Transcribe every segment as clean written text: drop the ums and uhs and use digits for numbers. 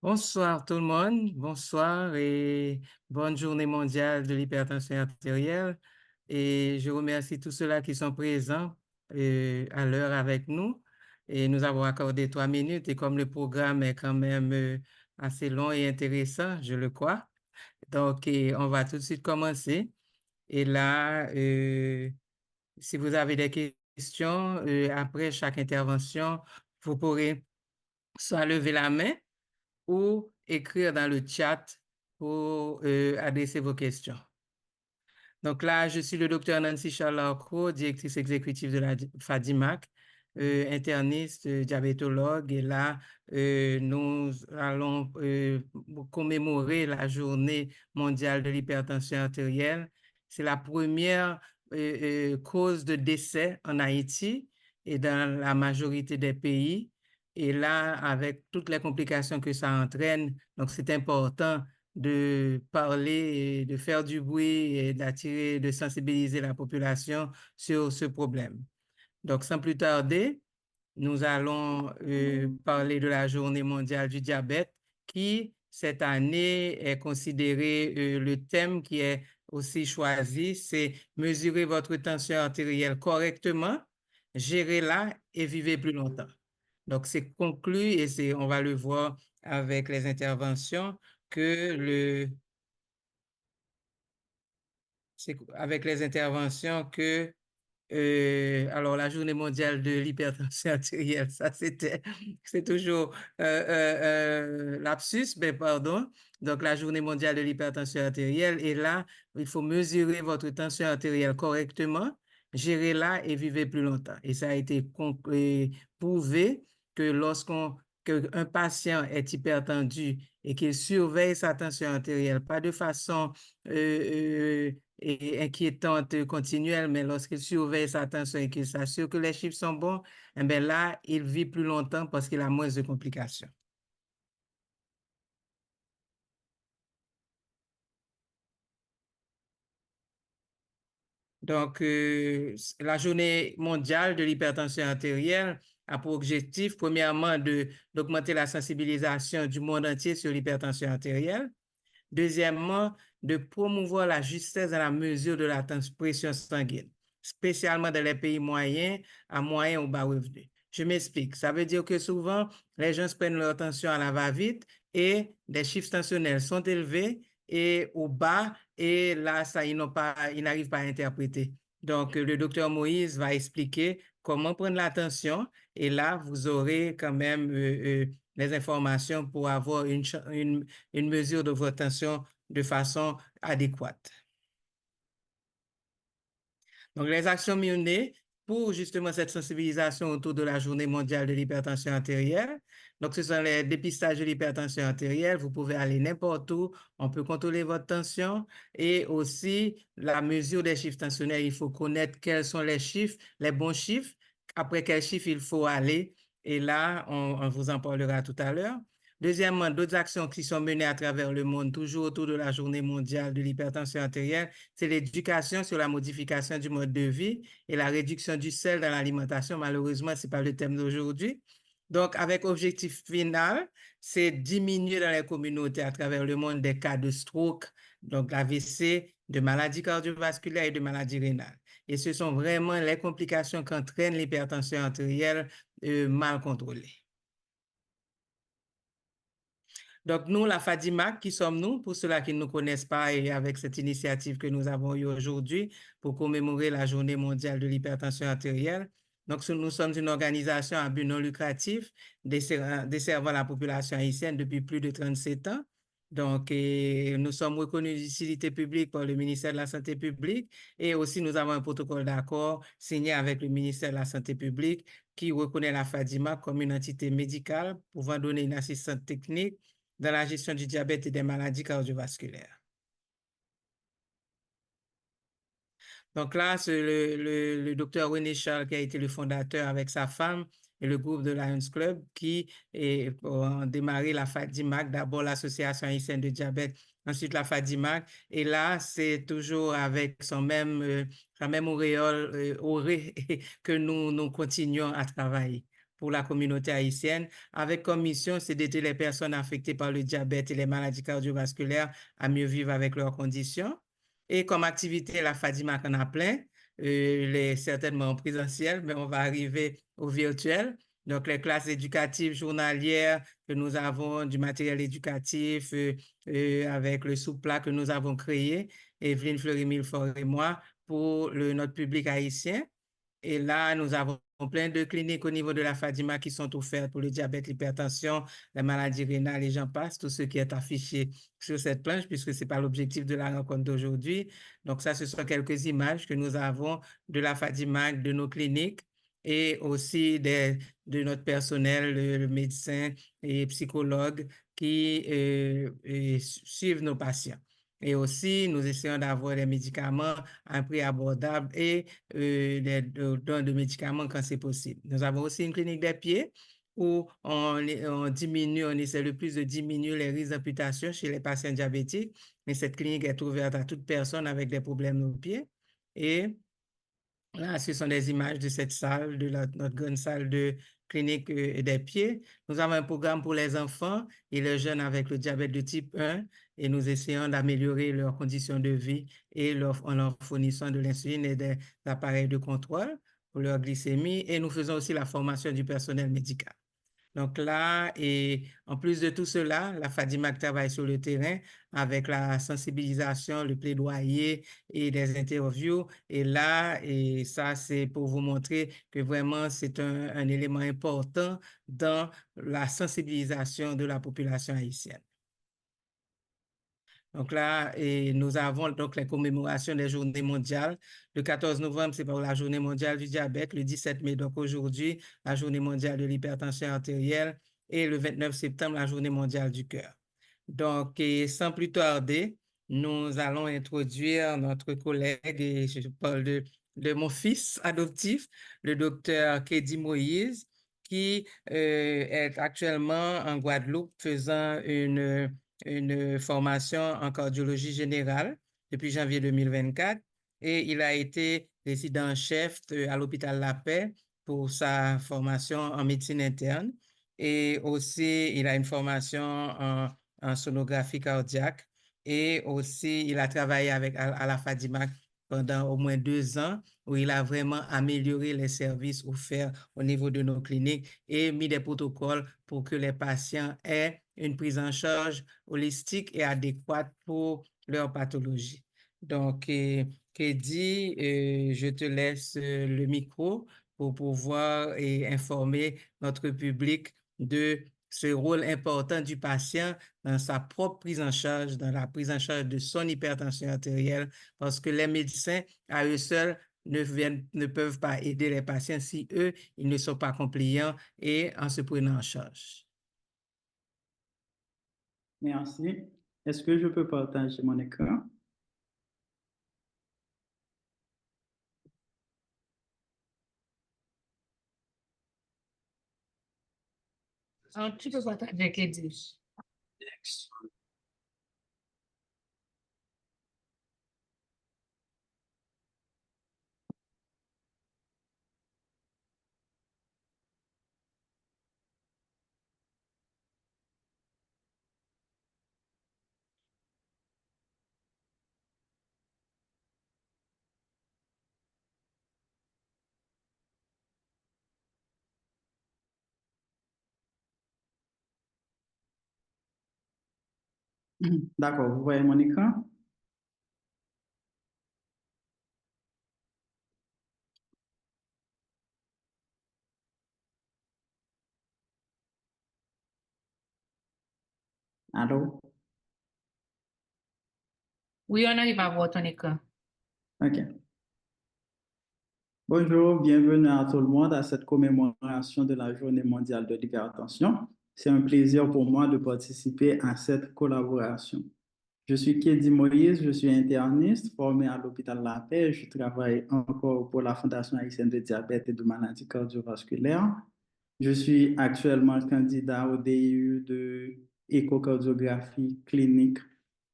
Bonsoir tout le monde, bonsoir et bonne journée mondiale de l'hypertension artérielle. Et je remercie tous ceux-là qui sont présents à l'heure avec nous. Et nous avons accordé 3 minutes et comme le programme est quand même assez long et intéressant, je le crois. Donc, on va tout de suite commencer. Et là, si vous avez des questions, après chaque intervention, vous pourrez soit lever la main ou écrire dans le chat pour adresser vos questions. Donc là, je suis le docteur Nancy Charles-Larcros, directrice exécutive de la FADIMAC, interniste, diabétologue. Et là, nous allons commémorer la journée mondiale de l'hypertension artérielle. C'est la première cause de décès en Haïti et dans la majorité des pays. Et là, avec toutes les complications que ça entraîne, donc c'est important de parler et de faire du bruit et d'attirer, de sensibiliser la population sur ce problème. Donc, sans plus tarder, nous allons parler de la Journée mondiale du diabète qui, cette année, est considéré le thème qui est aussi choisi, c'est mesurer votre tension artérielle correctement, gérez-la et vivez plus longtemps. Donc, c'est conclu et on va le voir avec les interventions que c'est avec les interventions que alors, la journée mondiale de l'hypertension artérielle, ça c'est toujours lapsus, mais pardon. Donc, la journée mondiale de l'hypertension artérielle, et là, il faut mesurer votre tension artérielle correctement, gérer-la et vivre plus longtemps. Et ça a été prouvé que qu'un patient est hypertendu et qu'il surveille sa tension artérielle, pas de façon et inquiétante continuelle, mais lorsqu'il surveille sa tension et qu'il s'assure que les chiffres sont bons, eh bien là, il vit plus longtemps parce qu'il a moins de complications. Donc, la journée mondiale de l'hypertension artérielle a pour objectif, premièrement, d'augmenter la sensibilisation du monde entier sur l'hypertension artérielle. Deuxièmement, de promouvoir la justesse dans la mesure de la pression sanguine, spécialement dans les pays moyens, à moyen ou bas revenus. Je m'explique. Ça veut dire que souvent, les gens se prennent leur tension à la va-vite et des chiffres tensionnels sont élevés et au bas, et là, ça, ils n'arrivent pas à interpréter. Donc, le docteur Moïse va expliquer comment prendre la tension et là, vous aurez quand même les informations pour avoir une mesure de votre tension de façon adéquate. Donc, les actions menées pour justement cette sensibilisation autour de la journée mondiale de l'hypertension artérielle. Donc, ce sont les dépistages de l'hypertension artérielle. Vous pouvez aller n'importe où. On peut contrôler votre tension et aussi la mesure des chiffres tensionnels. Il faut connaître quels sont les chiffres, les bons chiffres, après quels chiffres il faut aller. Et là, on vous en parlera tout à l'heure. Deuxièmement, d'autres actions qui sont menées à travers le monde, toujours autour de la journée mondiale de l'hypertension artérielle, c'est l'éducation sur la modification du mode de vie et la réduction du sel dans l'alimentation. Malheureusement, ce n'est pas le thème d'aujourd'hui. Donc, avec objectif final, c'est diminuer dans les communautés à travers le monde des cas de stroke, donc l'AVC, de maladies cardiovasculaires et de maladies rénales. Et ce sont vraiment les complications qu'entraîne l'hypertension artérielle mal contrôlée. Donc, nous, la FADIMAC, qui sommes-nous, pour ceux-là qui ne nous connaissent pas et avec cette initiative que nous avons eue aujourd'hui pour commémorer la Journée mondiale de l'hypertension artérielle. Donc, nous sommes une organisation à but non lucratif desservant la population haïtienne depuis plus de 37 ans. Donc, nous sommes reconnus d'utilité publique par le ministère de la Santé publique et aussi nous avons un protocole d'accord signé avec le ministère de la Santé publique qui reconnaît la FADIMAC comme une entité médicale pouvant donner une assistance technique dans la gestion du diabète et des maladies cardiovasculaires. Donc là, c'est le docteur René Charles qui a été le fondateur avec sa femme et le groupe de Lions Club qui ont démarré la FADIMAC, d'abord l'Association haïtienne de diabète, ensuite la FADIMAC. Et là, c'est toujours avec sa même auréole que nous continuons à travailler. pour la communauté haïtienne, avec comme mission, c'est d'aider les personnes affectées par le diabète et les maladies cardiovasculaires à mieux vivre avec leurs conditions. Et comme activité, la FADIMAC en a plein. Elle est certainement en présentiel, mais on va arriver au virtuel. Donc, les classes éducatives journalières que nous avons, du matériel éducatif avec le sous-plat que nous avons créé, Evelyne Fleury-Milfort et moi, pour notre public haïtien. Et là, nous avons plein de cliniques au niveau de la FADIMA qui sont offertes pour le diabète, l'hypertension, la maladie rénale et j'en passe, tout ce qui est affiché sur cette planche, puisque ce n'est pas l'objectif de la rencontre d'aujourd'hui. Donc ça, ce sont quelques images que nous avons de la FADIMA, de nos cliniques et aussi de notre personnel, le médecin et psychologue qui suivent nos patients. Et aussi, nous essayons d'avoir des médicaments à un prix abordable et des dons de médicaments quand c'est possible. Nous avons aussi une clinique des pieds où on diminue, on essaie le plus de diminuer les risques d'amputation chez les patients diabétiques. Mais cette clinique est ouverte à toute personne avec des problèmes aux pieds. Et là, ce sont des images de cette salle, de notre grande salle de clinique des pieds. Nous avons un programme pour les enfants et les jeunes avec le diabète de type 1 et nous essayons d'améliorer leurs conditions de vie et en leur fournissant de l'insuline et des appareils de contrôle pour leur glycémie. Et nous faisons aussi la formation du personnel médical. Donc là, et en plus de tout cela, la FADIMAC travaille sur le terrain avec la sensibilisation, le plaidoyer et des interviews. Et là, et ça, c'est pour vous montrer que vraiment, c'est un élément important dans la sensibilisation de la population haïtienne. Donc là, et nous avons donc les commémorations des journées mondiales. Le 14 novembre, c'est pour la journée mondiale du diabète. Le 17 mai, donc aujourd'hui, la journée mondiale de l'hypertension artérielle. Et le 29 septembre, la journée mondiale du cœur. Donc, et sans plus tarder, nous allons introduire notre collègue, et je parle de mon fils adoptif, le docteur Kédi Moïse, qui est actuellement en Guadeloupe faisant une formation en cardiologie depuis janvier 2024 et il a été résident-chef à l'hôpital La Paix pour sa formation en médecine interne et aussi il a une formation en sonographie cardiaque et aussi il a travaillé à la FADIMAC pendant au moins 2 ans où il a vraiment amélioré les services offerts au niveau de nos cliniques et mis des protocoles pour que les patients aient une prise en charge holistique et adéquate pour leur pathologie. Donc, Kédi, je te laisse le micro pour pouvoir informer notre public de ce rôle important du patient dans sa propre prise en charge, dans la prise en charge de son hypertension artérielle, parce que les médecins, à eux seuls, ne peuvent pas aider les patients si eux, ils ne sont pas compliants et en se prenant en charge. Merci. Est-ce que je peux partager mon écran? Tu peux partager, Kédi. D'accord, vous voyez mon écran? Allô? Oui, on arrive à voir ton écran. OK. Bonjour, bienvenue à tout le monde à cette commémoration de la Journée mondiale de l'hypertension. C'est un plaisir pour moi de participer à cette collaboration. Je suis Kédi Moïse, je suis interniste formé à l'hôpital La Paix. Je travaille encore pour la Fondation haïtienne de diabète et de maladies cardiovasculaires. Je suis actuellement candidat au DIU de échocardiographie clinique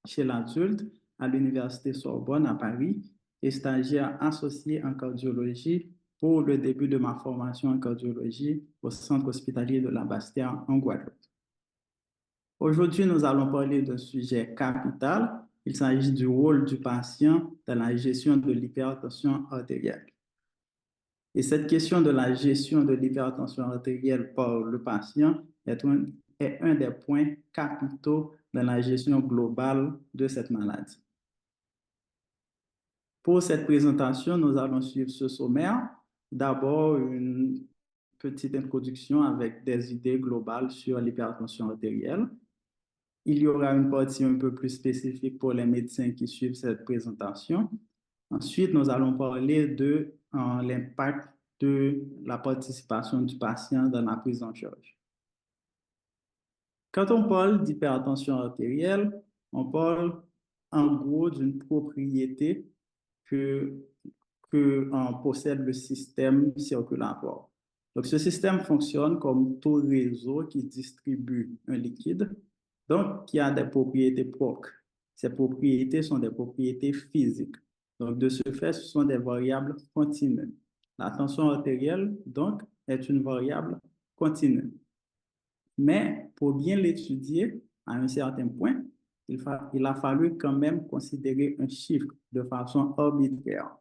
chez l'adulte à l'Université Sorbonne à Paris et stagiaire associé en cardiologie pour le début de ma formation en cardiologie au Centre hospitalier de la Basse-Terre en Guadeloupe. Aujourd'hui, nous allons parler d'un sujet capital. Il s'agit du rôle du patient dans la gestion de l'hypertension artérielle. Et cette question de la gestion de l'hypertension artérielle par le patient est un des points capitaux dans la gestion globale de cette maladie. Pour cette présentation, nous allons suivre ce sommaire. D'abord, une petite introduction avec des idées globales sur l'hypertension artérielle. Il y aura une partie un peu plus spécifique pour les médecins qui suivent cette présentation. Ensuite, nous allons parler de l'impact de la participation du patient dans la prise en charge. Quand on parle d'hypertension artérielle, on parle en gros d'une propriété que possède le système circulatoire. Donc, ce système fonctionne comme tout réseau qui distribue un liquide, donc qui a des propriétés propres. Ces propriétés sont des propriétés physiques. Donc, de ce fait, ce sont des variables continues. La tension artérielle, donc, est une variable continue. Mais pour bien l'étudier à un certain point, il a fallu quand même considérer un chiffre de façon arbitraire.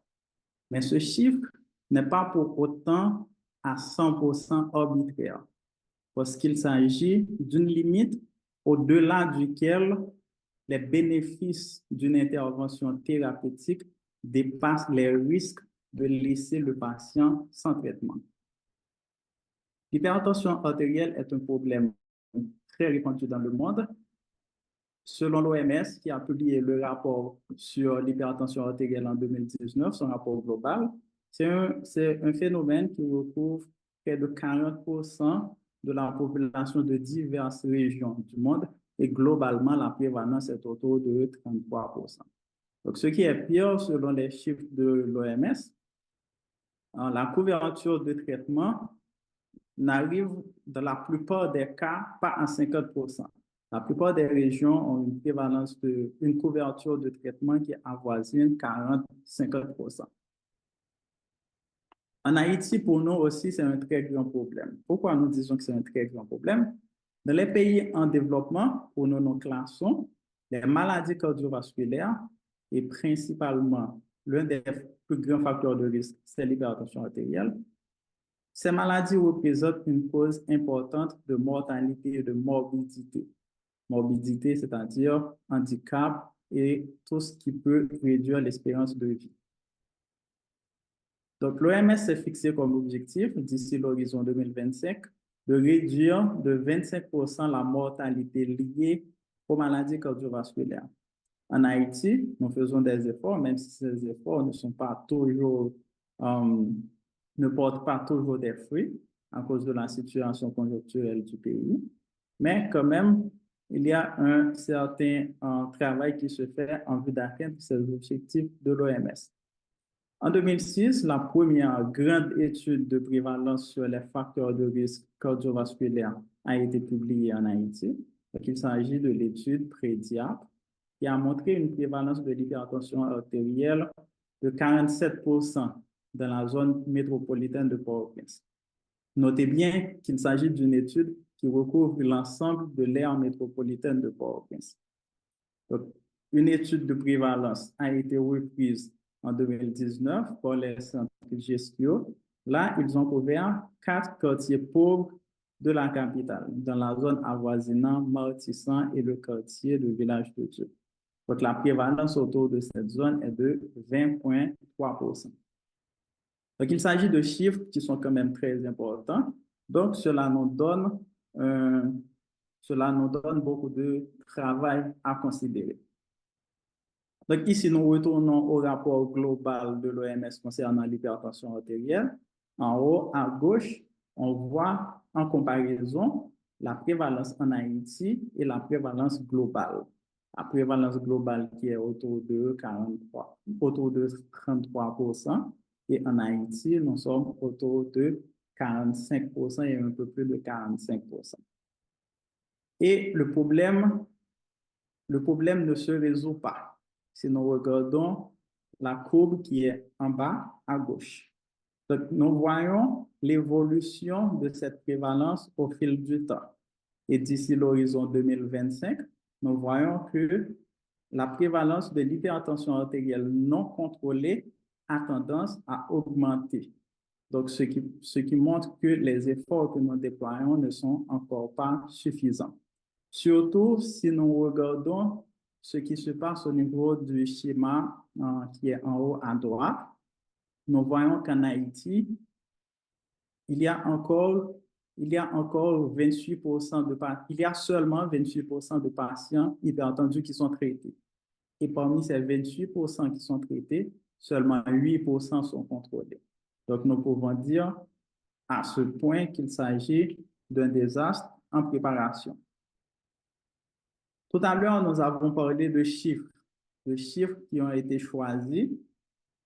Mais ce chiffre n'est pas pour autant à 100% arbitraire, parce qu'il s'agit d'une limite au-delà duquel les bénéfices d'une intervention thérapeutique dépassent les risques de laisser le patient sans traitement. L'hypertension artérielle est un problème très répandu dans le monde. Selon l'OMS, qui a publié le rapport sur l'hypertension artérielle en 2019, son rapport global, c'est un phénomène qui recouvre près de 40% de la population de diverses régions du monde et globalement, la prévalence est autour de 33%. Donc, ce qui est pire, selon les chiffres de l'OMS, la couverture de traitement n'arrive dans la plupart des cas pas à 50%. La plupart des régions ont une prévalence une couverture de traitement qui avoisine 40-50%. En Haïti, pour nous aussi, c'est un très grand problème. Pourquoi nous disons que c'est un très grand problème? Dans les pays en développement, pour nous classons les maladies cardiovasculaires et principalement l'un des plus grands facteurs de risque, c'est l'hypertension artérielle. Ces maladies représentent une cause importante de mortalité et de morbidité. Morbidité, c'est-à-dire handicap et tout ce qui peut réduire l'espérance de vie. Donc, l'OMS s'est fixé comme objectif, d'ici l'horizon 2025, de réduire de 25% la mortalité liée aux maladies cardiovasculaires. En Haïti, nous faisons des efforts, même si ces efforts ne sont pas toujours, ne portent pas toujours des fruits à cause de la situation conjoncturelle du pays. Mais quand même, il y a un certain travail qui se fait en vue d'atteindre ces objectifs de l'OMS. En 2006, la première grande étude de prévalence sur les facteurs de risque cardiovasculaire a été publiée en Haïti. Donc, il s'agit de l'étude PREDIAP qui a montré une prévalence de l'hypertension artérielle de 47% dans la zone métropolitaine de Port-au-Prince. Notez bien qu'il s'agit d'une étude qui recouvre l'ensemble de l'aire métropolitaine de Port-au-Prince. Donc, une étude de prévalence a été reprise en 2019 par les centres GESTIO. Là, ils ont couvert 4 quartiers pauvres de la capitale, dans la zone avoisinant Martissan et le quartier de Village de Dieu. Donc, la prévalence autour de cette zone est de 20,3%. Donc, il s'agit de chiffres qui sont quand même très importants. Donc, cela nous donne beaucoup de travail à considérer. Donc, ici, nous retournons au rapport global de l'OMS concernant l'hypertension artérielle. En haut, à gauche, on voit en comparaison la prévalence en Haïti et la prévalence globale. La prévalence globale qui est autour de 33%. Et en Haïti, nous sommes autour de 45% et un peu plus de 45%. Et le problème ne se résout pas si nous regardons la courbe qui est en bas à gauche. Donc, nous voyons l'évolution de cette prévalence au fil du temps. Et d'ici l'horizon 2025, nous voyons que la prévalence de l'hypertension artérielle non contrôlée a tendance à augmenter. Donc, ce qui montre que les efforts que nous déployons ne sont encore pas suffisants. Surtout si nous regardons ce qui se passe au niveau du schéma qui est en haut à droite, nous voyons qu'en Haïti, il y a seulement 28% de patients hypertendus qui sont traités. Et parmi ces 28% qui sont traités, seulement 8% sont contrôlés. Donc, nous pouvons dire à ce point qu'il s'agit d'un désastre en préparation. Tout à l'heure, nous avons parlé de chiffres qui ont été choisis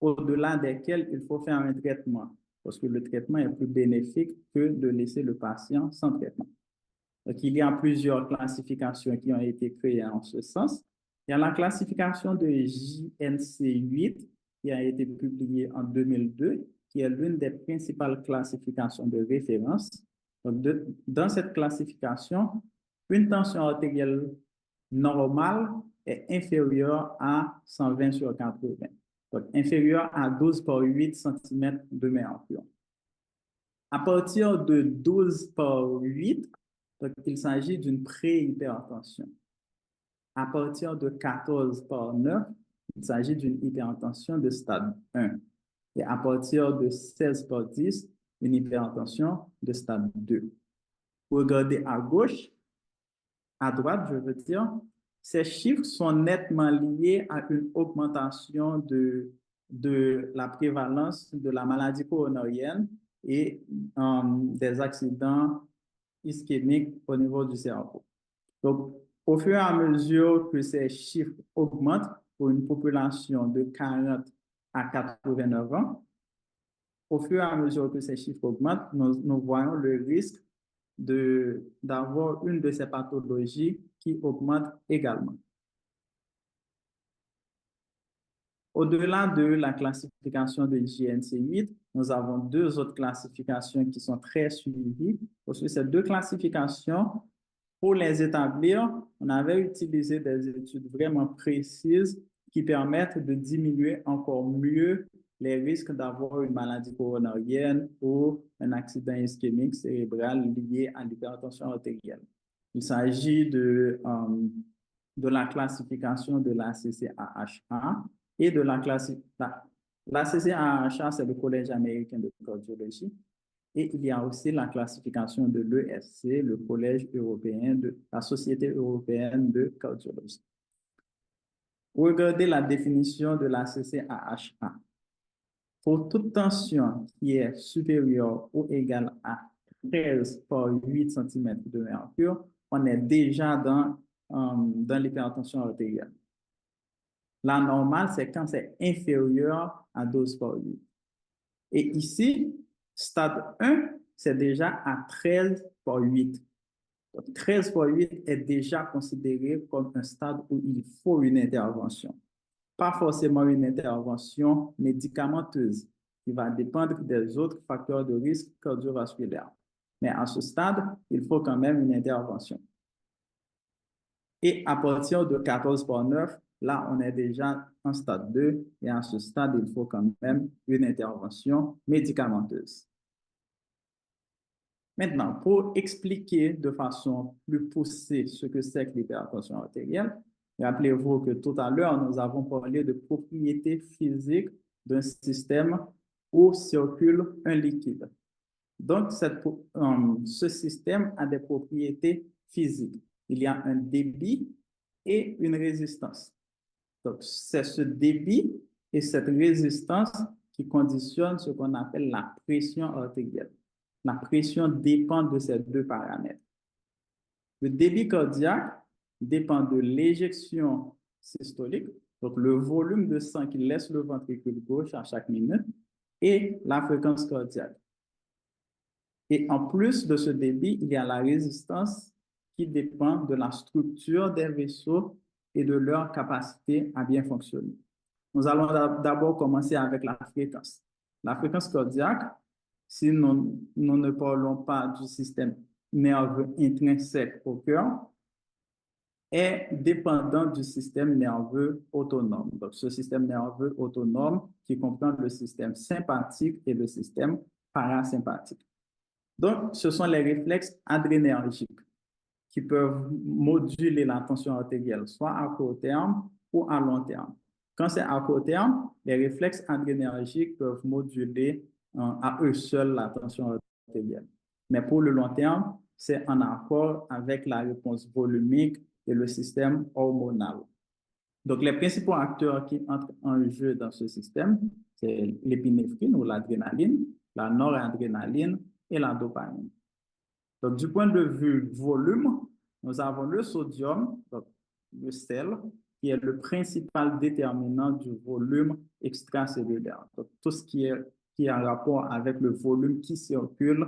au-delà desquels il faut faire un traitement, parce que le traitement est plus bénéfique que de laisser le patient sans traitement. Donc, il y a plusieurs classifications qui ont été créées en ce sens. Il y a la classification de JNC8 qui a été publiée en 2002, qui est l'une des principales classifications de référence. Donc, dans cette classification, une tension artérielle normale est inférieure à 120 sur 80. Donc, inférieur à 12 par 8 cm de mercure. À partir de 12 par 8, donc, il s'agit d'une préhypertension. À partir de 14 par 9, il s'agit d'une hypertension de stade 1. Et à partir de 16 par 10, une hypertension de stade 2. Regardez à gauche, à droite, je veux dire, ces chiffres sont nettement liés à une augmentation de la prévalence de la maladie coronarienne et des accidents ischémiques au niveau du cerveau. Donc, au fur et à mesure que ces chiffres augmentent pour une population de 40 à 89 ans, au fur et à mesure que ces chiffres augmentent, nous voyons le risque d'avoir une de ces pathologies qui augmente également. Au-delà de la classification de JNC8, nous avons deux autres classifications qui sont très suivies. Parce que ces deux classifications, pour les établir, on avait utilisé des études vraiment précises qui permettent de diminuer encore mieux les risques d'avoir une maladie coronarienne ou un accident ischémique cérébral lié à l'hypertension artérielle. Il s'agit de la classification de la CCAHA et de la CCAHA, c'est le Collège américain de cardiologie. Et il y a aussi la classification de l'ESC, le Collège européen de la Société européenne de cardiologie. Regardez la définition de la CCAHA. Pour toute tension qui est supérieure ou égale à 13 par 8 cm de mercure, on est déjà dans l'hypertension artérielle. La normale, c'est quand c'est inférieur à 12 par 8. Et ici, stade 1, c'est déjà à 13 par 8. Donc, 13 par 8 est déjà considéré comme un stade où il faut une intervention. Pas forcément une intervention médicamenteuse, qui va dépendre des autres facteurs de risque cardiovasculaire. Mais à ce stade, il faut quand même une intervention. Et à partir de 14 par 9, là, on est déjà en stade 2. Et à ce stade, il faut quand même une intervention médicamenteuse. Maintenant, pour expliquer de façon plus poussée ce que c'est que l'hypertension artérielle, rappelez-vous que tout à l'heure, nous avons parlé de propriétés physiques d'un système où circule un liquide. Donc, ce système a des propriétés physiques. Il y a un débit et une résistance. Donc, c'est ce débit et cette résistance qui conditionnent ce qu'on appelle la pression artérielle. La pression dépend de ces deux paramètres. Le débit cardiaque dépend de l'éjection systolique, donc le volume de sang qui laisse le ventricule gauche à chaque minute, et la fréquence cardiaque. Et en plus de ce débit, il y a la résistance qui dépend de la structure des vaisseaux et de leur capacité à bien fonctionner. Nous allons d'abord commencer avec la fréquence. La fréquence cardiaque, si nous ne parlons pas du système nerveux intrinsèque au cœur, est dépendant du système nerveux autonome. Donc, ce système nerveux autonome qui comprend le système sympathique et le système parasympathique. Donc, ce sont les réflexes adrénergiques qui peuvent moduler la tension artérielle, soit à court terme ou à long terme. Quand c'est à court terme, les réflexes adrénergiques peuvent moduler à eux seuls la tension artérielle. Mais pour le long terme, c'est en accord avec la réponse volumique et le système hormonal. Donc, les principaux acteurs qui entrent en jeu dans ce système, c'est l'épinéphrine ou l'adrénaline, la noradrénaline et la dopamine. Donc, du point de vue volume, nous avons le sodium, donc le sel, qui est le principal déterminant du volume extracellulaire. Donc, tout ce qui est en rapport avec le volume qui circule,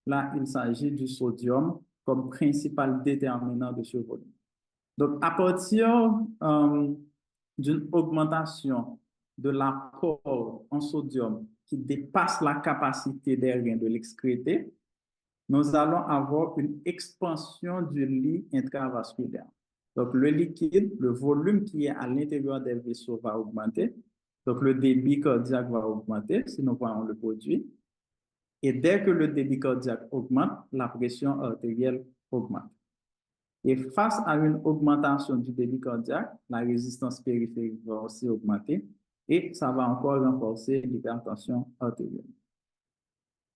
là, il s'agit du sodium comme principal déterminant de ce volume. Donc, à partir d'une augmentation de l'apport en sodium qui dépasse la capacité des reins de l'excréter, nous allons avoir une expansion du lit intravasculaire. Donc, le liquide, le volume qui est à l'intérieur des vaisseaux va augmenter. Donc, le débit cardiaque va augmenter si nous voyons le produit. Et dès que le débit cardiaque augmente, la pression artérielle augmente. Et face à une augmentation du débit cardiaque, la résistance périphérique va aussi augmenter et ça va encore renforcer l'hypertension artérielle.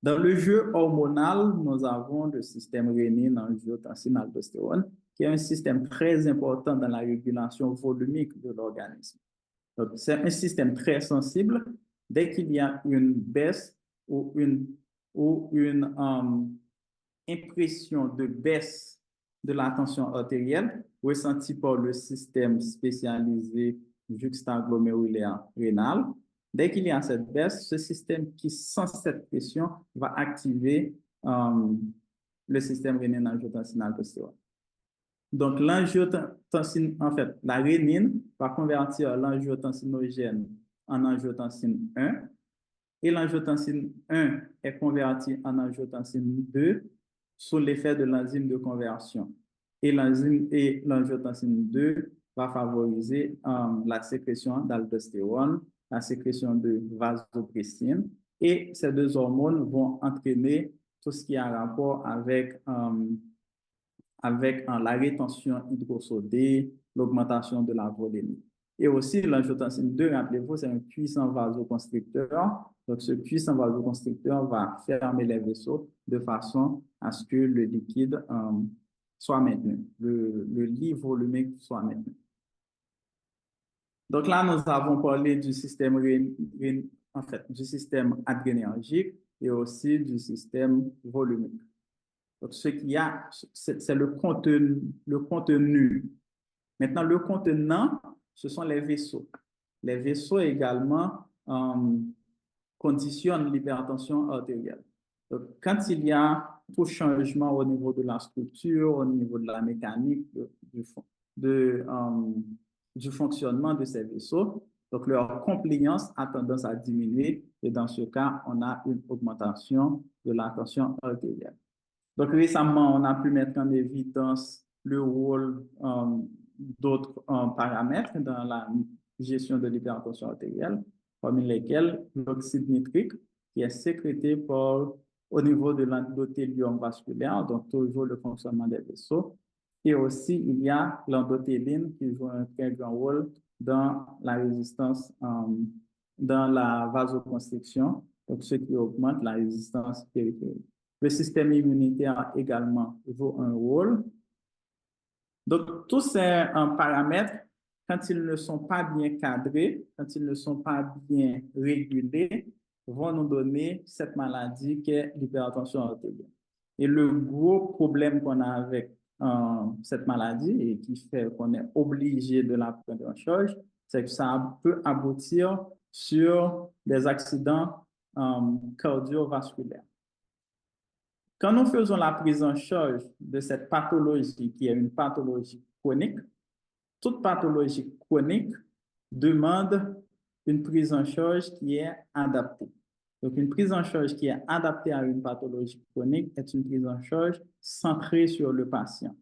Dans le jeu hormonal, nous avons le système rénine, angiotensine, aldostérone, qui est un système très important dans la régulation volumique de l'organisme. Donc, c'est un système très sensible. Dès qu'il y a une baisse ou une impression de baisse de la tension artérielle ressentie par le système spécialisé juxtaglomérulaire rénal, dès qu'il y a cette baisse, ce système qui sent cette pression va activer le système rénine-angiotensine-aldostérone. Donc, l'angiotensine, en fait, la rénine va convertir l'angiotensinogène en angiotensine 1 et l'angiotensine 1 est convertie en angiotensine 2 sous l'effet de l'enzyme de conversion. Et l'angiotensine 2 va favoriser la sécrétion d'aldostérone, la sécrétion de vasopressine, et ces deux hormones vont entraîner tout ce qui a rapport avec la rétention hydrosodée, l'augmentation de la volémie. Et aussi, l'angiotensine 2, rappelez-vous, c'est un puissant vasoconstricteur. Donc, ce puissant vasoconstricteur va fermer les vaisseaux de façon à ce que le liquide soit maintenu, le lit volumique soit maintenu. Donc là, nous avons parlé du système, du système adrénergique et aussi du système volumique. Donc, ce qu'il y a, c'est le contenu. Maintenant, le contenant, ce sont les vaisseaux. Les vaisseaux également conditionnent l'hypertension artérielle. Donc, quand il y a tout changement au niveau de la structure, au niveau de la mécanique du fonctionnement de ces vaisseaux, donc leur compliance a tendance à diminuer et dans ce cas, on a une augmentation de la tension artérielle. Donc, récemment, on a pu mettre en évidence le rôle d'autres paramètres dans la gestion de l'hypertension artérielle, parmi lesquels l'oxyde nitrique, qui est sécrété au niveau de l'endothélium vasculaire, donc toujours le fonctionnement des vaisseaux. Et aussi, il y a l'endothéline qui joue un très grand rôle dans la résistance, dans la vasoconstriction, donc ce qui augmente la résistance périphérique. Le système immunitaire également joue un rôle. Donc, tous ces paramètres, quand ils ne sont pas bien cadrés, quand ils ne sont pas bien régulés, vont nous donner cette maladie qui est l'hypertension artérielle. Et le gros problème qu'on a avec cette maladie et qui fait qu'on est obligé de la prendre en charge, c'est que ça peut aboutir sur des accidents cardiovasculaires. Quand nous faisons la prise en charge de cette pathologie qui est une pathologie chronique, toute pathologie chronique demande une prise en charge qui est adaptée. Donc, une prise en charge qui est adaptée à une pathologie chronique est une prise en charge centrée sur le patient.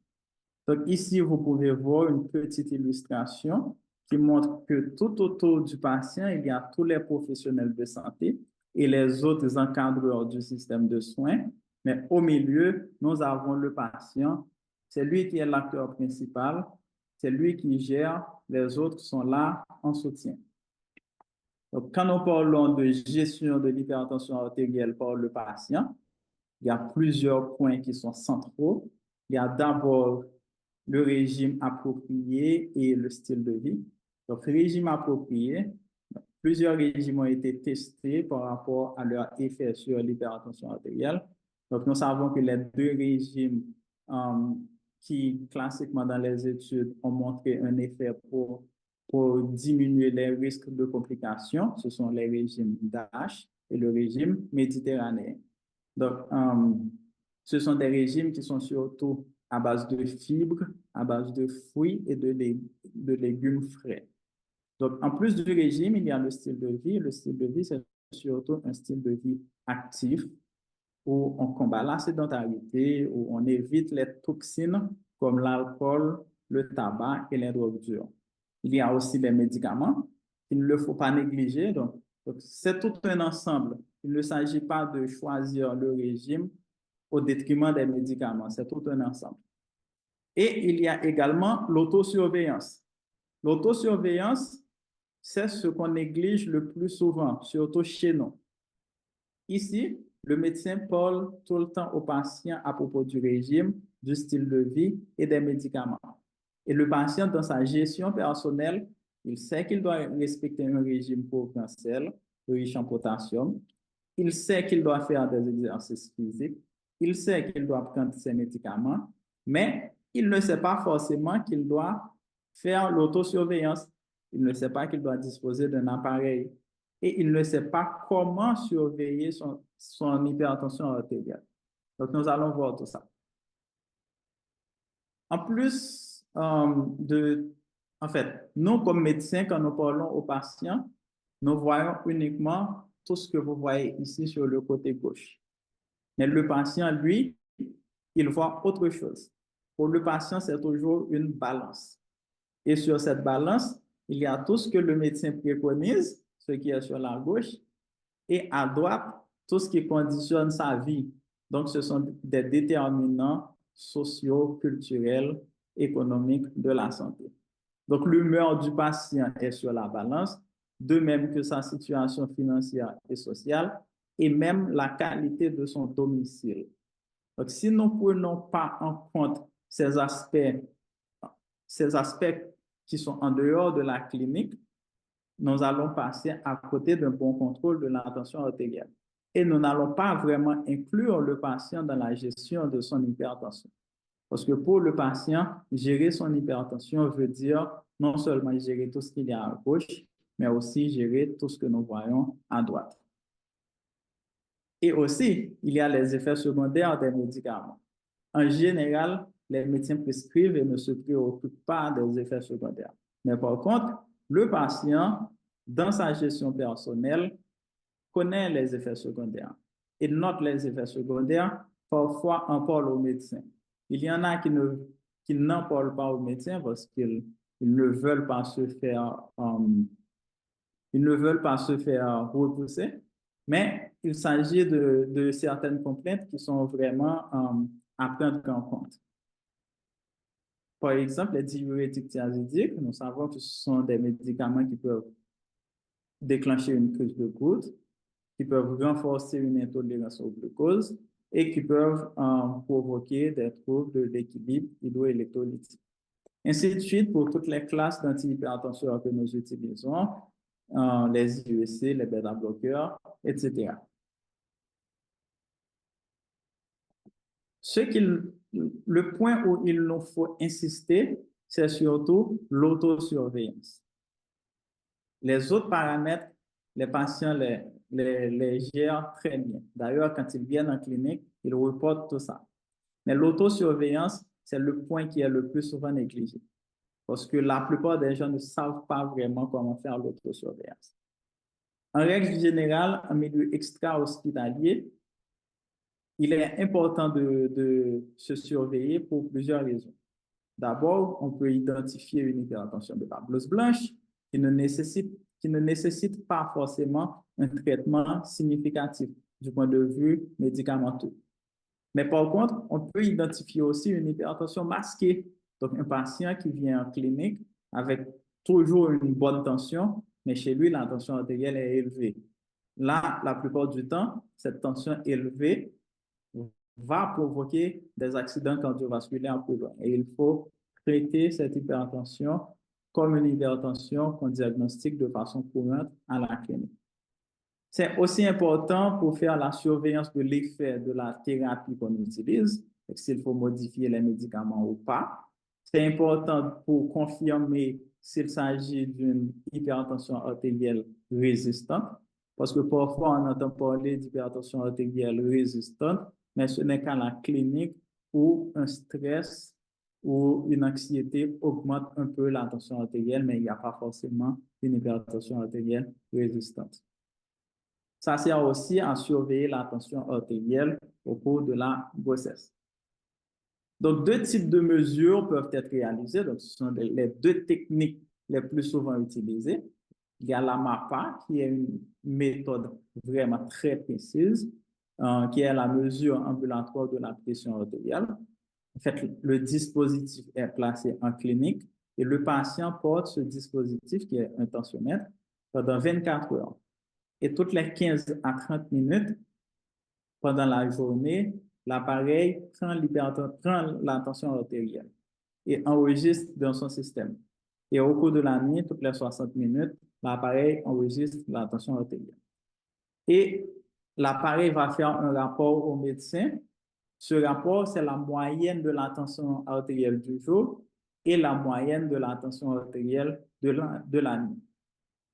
Donc, ici, vous pouvez voir une petite illustration qui montre que tout autour du patient, il y a tous les professionnels de santé et les autres encadreurs du système de soins. Mais au milieu, nous avons le patient. C'est lui qui est l'acteur principal. C'est lui qui gère. Les autres sont là en soutien. Donc, quand nous parlons de gestion de l'hypertension artérielle par le patient, il y a plusieurs points qui sont centraux. Il y a d'abord le régime approprié et le style de vie. Donc, régime approprié, plusieurs régimes ont été testés par rapport à leur effet sur l'hypertension artérielle. Donc, nous savons que les deux régimes qui, classiquement dans les études, ont montré un effet pour diminuer les risques de complications, ce sont les régimes DASH et le régime méditerranéen. Donc, ce sont des régimes qui sont surtout à base de fibres, à base de fruits et de légumes frais. Donc, en plus du régime, il y a le style de vie. Le style de vie, c'est surtout un style de vie actif où on combat la sédentarité, où on évite les toxines comme l'alcool, le tabac et les drogues dures. Il y a aussi des médicaments qu'il ne faut pas négliger. Donc c'est tout un ensemble. Il ne s'agit pas de choisir le régime au détriment des médicaments. C'est tout un ensemble. Et il y a également l'autosurveillance. L'autosurveillance, c'est ce qu'on néglige le plus souvent, surtout chez nous. Ici, le médecin parle tout le temps au patient à propos du régime, du style de vie et des médicaments. Et le patient, dans sa gestion personnelle, il sait qu'il doit respecter un régime pauvre en sel, riche en potassium. Il sait qu'il doit faire des exercices physiques. Il sait qu'il doit prendre ses médicaments, mais il ne sait pas forcément qu'il doit faire l'autosurveillance. Il ne sait pas qu'il doit disposer d'un appareil et il ne sait pas comment surveiller son hypertension artérielle. Donc, nous allons voir tout ça. En plus en fait, nous, comme médecins, quand nous parlons aux patients, nous voyons uniquement tout ce que vous voyez ici sur le côté gauche. Mais le patient, lui, il voit autre chose. Pour le patient, c'est toujours une balance. Et sur cette balance, il y a tout ce que le médecin préconise, ce qui est sur la gauche, et à droite, tout ce qui conditionne sa vie. Donc, ce sont des déterminants sociaux, culturels, économiques de la santé. Donc, l'humeur du patient est sur la balance, de même que sa situation financière et sociale, et même la qualité de son domicile. Donc, si nous ne prenons pas en compte ces aspects qui sont en dehors de la clinique, nous allons passer à côté d'un bon contrôle de la tension artérielle. Et nous n'allons pas vraiment inclure le patient dans la gestion de son hypertension. Parce que pour le patient, gérer son hypertension veut dire non seulement gérer tout ce qu'il y a à gauche, mais aussi gérer tout ce que nous voyons à droite. Et aussi, il y a les effets secondaires des médicaments. En général, les médecins prescrivent et ne se préoccupent pas des effets secondaires. Mais par contre, le patient, dans sa gestion personnelle, connaît les effets secondaires. Il note les effets secondaires, parfois en parle au médecin. Il y en a qui n'en parlent pas au médecin parce qu'ils ne veulent pas se faire repousser, mais il s'agit de certaines complaintes qui sont vraiment à prendre en compte. Par exemple, les diurétiques thiazidiques, nous savons que ce sont des médicaments qui peuvent déclencher une crise de goutte, qui peuvent renforcer une intolérance au glucose et qui peuvent provoquer des troubles de l'équilibre hydroélectrolytique. Ainsi de suite pour toutes les classes d'antihypertenseurs que nous utilisons, les IEC, les bêta-bloqueurs, etc. Le point où il nous faut insister, c'est surtout l'autosurveillance. Les autres paramètres, les patients les gèrent très bien. D'ailleurs, quand ils viennent en clinique, ils reportent tout ça. Mais l'autosurveillance, c'est le point qui est le plus souvent négligé. Parce que la plupart des gens ne savent pas vraiment comment faire l'autosurveillance. En règle générale, en milieu extra-hospitalier, il est important de se surveiller pour plusieurs raisons. D'abord, on peut identifier une hypertension de la blouse blanche qui ne nécessite pas forcément un traitement significatif du point de vue médicamenteux. Mais par contre, on peut identifier aussi une hypertension masquée. Donc, un patient qui vient en clinique avec toujours une bonne tension, mais chez lui, la tension artérielle est élevée. Là, la plupart du temps, cette tension élevée va provoquer des accidents cardiovasculaires plus loin. Et il faut traiter cette hypertension comme une hypertension qu'on diagnostique de façon courante à la clinique. C'est aussi important pour faire la surveillance de l'effet de la thérapie qu'on utilise, s'il faut modifier les médicaments ou pas. C'est important pour confirmer s'il s'agit d'une hypertension artérielle résistante, parce que parfois on entend parler d'hypertension artérielle résistante, mais ce n'est qu'à la clinique où un stress ou une anxiété augmente un peu la tension artérielle, mais il n'y a pas forcément une hypertension artérielle résistante. Ça sert aussi à surveiller la tension artérielle au cours de la grossesse. Donc, deux types de mesures peuvent être réalisées. Donc, ce sont les deux techniques les plus souvent utilisées. Il y a la MAPA, qui est une méthode vraiment très précise, qui est la mesure ambulatoire de la pression artérielle. En fait, le dispositif est placé en clinique et le patient porte ce dispositif, qui est un tensiomètre, pendant 24 heures. Et toutes les 15 à 30 minutes, pendant la journée, l'appareil prend la tension artérielle et enregistre dans son système. Et au cours de la nuit, toutes les 60 minutes, l'appareil enregistre la tension artérielle. Et l'appareil va faire un rapport au médecin. Ce rapport, c'est la moyenne de la tension artérielle du jour et la moyenne de la tension artérielle de la nuit.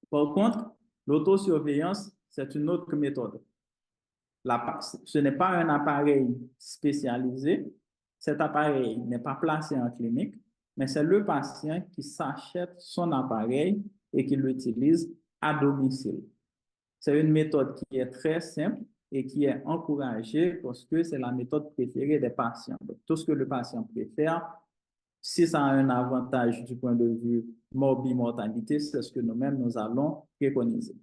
Par contre, l'autosurveillance, c'est une autre méthode. Ce n'est pas un appareil spécialisé. Cet appareil n'est pas placé en clinique, mais c'est le patient qui s'achète son appareil et qui l'utilise à domicile. C'est une méthode qui est très simple et qui est encouragée parce que c'est la méthode préférée des patients. Donc, tout ce que le patient préfère, si ça a un avantage du point de vue morbimortalité, c'est ce que nous-mêmes nous allons préconiser.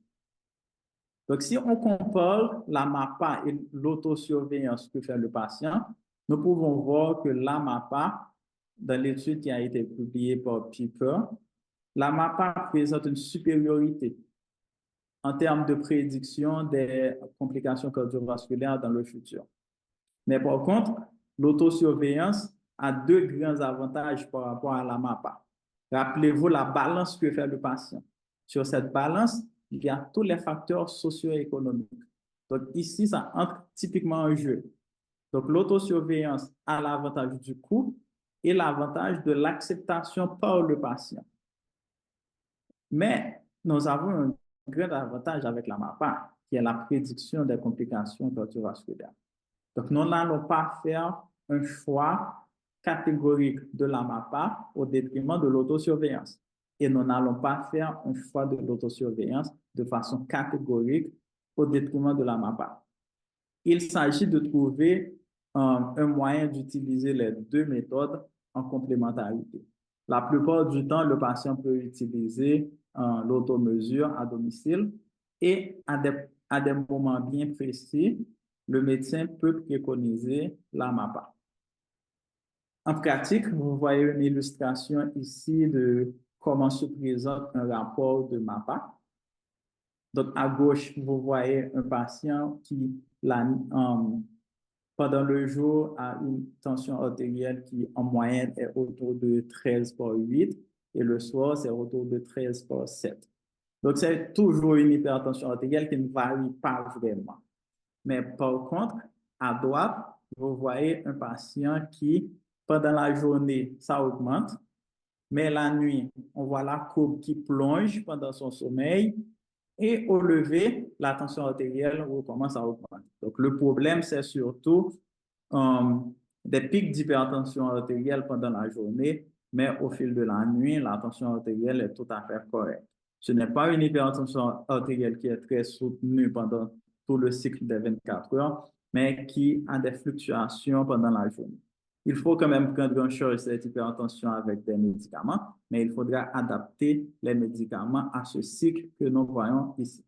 Donc, si on compare la MAPA et l'autosurveillance que fait le patient, nous pouvons voir que la MAPA, dans l'étude qui a été publiée par Piper, la MAPA présente une supériorité en termes de prédiction des complications cardiovasculaires dans le futur. Mais par contre, l'autosurveillance a deux grands avantages par rapport à la MAPA. Rappelez-vous la balance que fait le patient. Sur cette balance, il y a tous les facteurs socio-économiques. Donc ici, ça entre typiquement en jeu. Donc l'autosurveillance a l'avantage du coût et l'avantage de l'acceptation par le patient. Mais nous avons un grand avantage avec la MAPA, qui est la prédiction des complications cardiovasculaires. Donc nous n'allons pas faire un choix catégorique de la MAPA au détriment de l'autosurveillance. Et nous n'allons pas faire un choix de l'autosurveillance de façon catégorique au détriment de la MAPA. Il s'agit de trouver un moyen d'utiliser les deux méthodes en complémentarité. La plupart du temps, le patient peut utiliser l'automesure à domicile et à des moments bien précis, le médecin peut préconiser la MAPA. En pratique, vous voyez une illustration ici de comment se présente un rapport de MAPA. Donc, à gauche, vous voyez un patient qui, pendant le jour, a une tension artérielle qui, en moyenne, est autour de 13 par 8 et le soir, c'est autour de 13 par 7. Donc, c'est toujours une hypertension artérielle qui ne varie pas vraiment. Mais par contre, à droite, vous voyez un patient qui, pendant la journée, ça augmente, mais la nuit, on voit la courbe qui plonge pendant son sommeil et au lever, la tension artérielle recommence à augmenter. Donc, le problème, c'est surtout des pics d'hypertension artérielle pendant la journée, mais au fil de la nuit, la tension artérielle est tout à fait correcte. Ce n'est pas une hypertension artérielle qui est très soutenue pendant tout le cycle des 24 heures, mais qui a des fluctuations pendant la journée. Il faut quand même prendre en charge cette hypertension avec des médicaments, mais il faudra adapter les médicaments à ce cycle que nous voyons ici.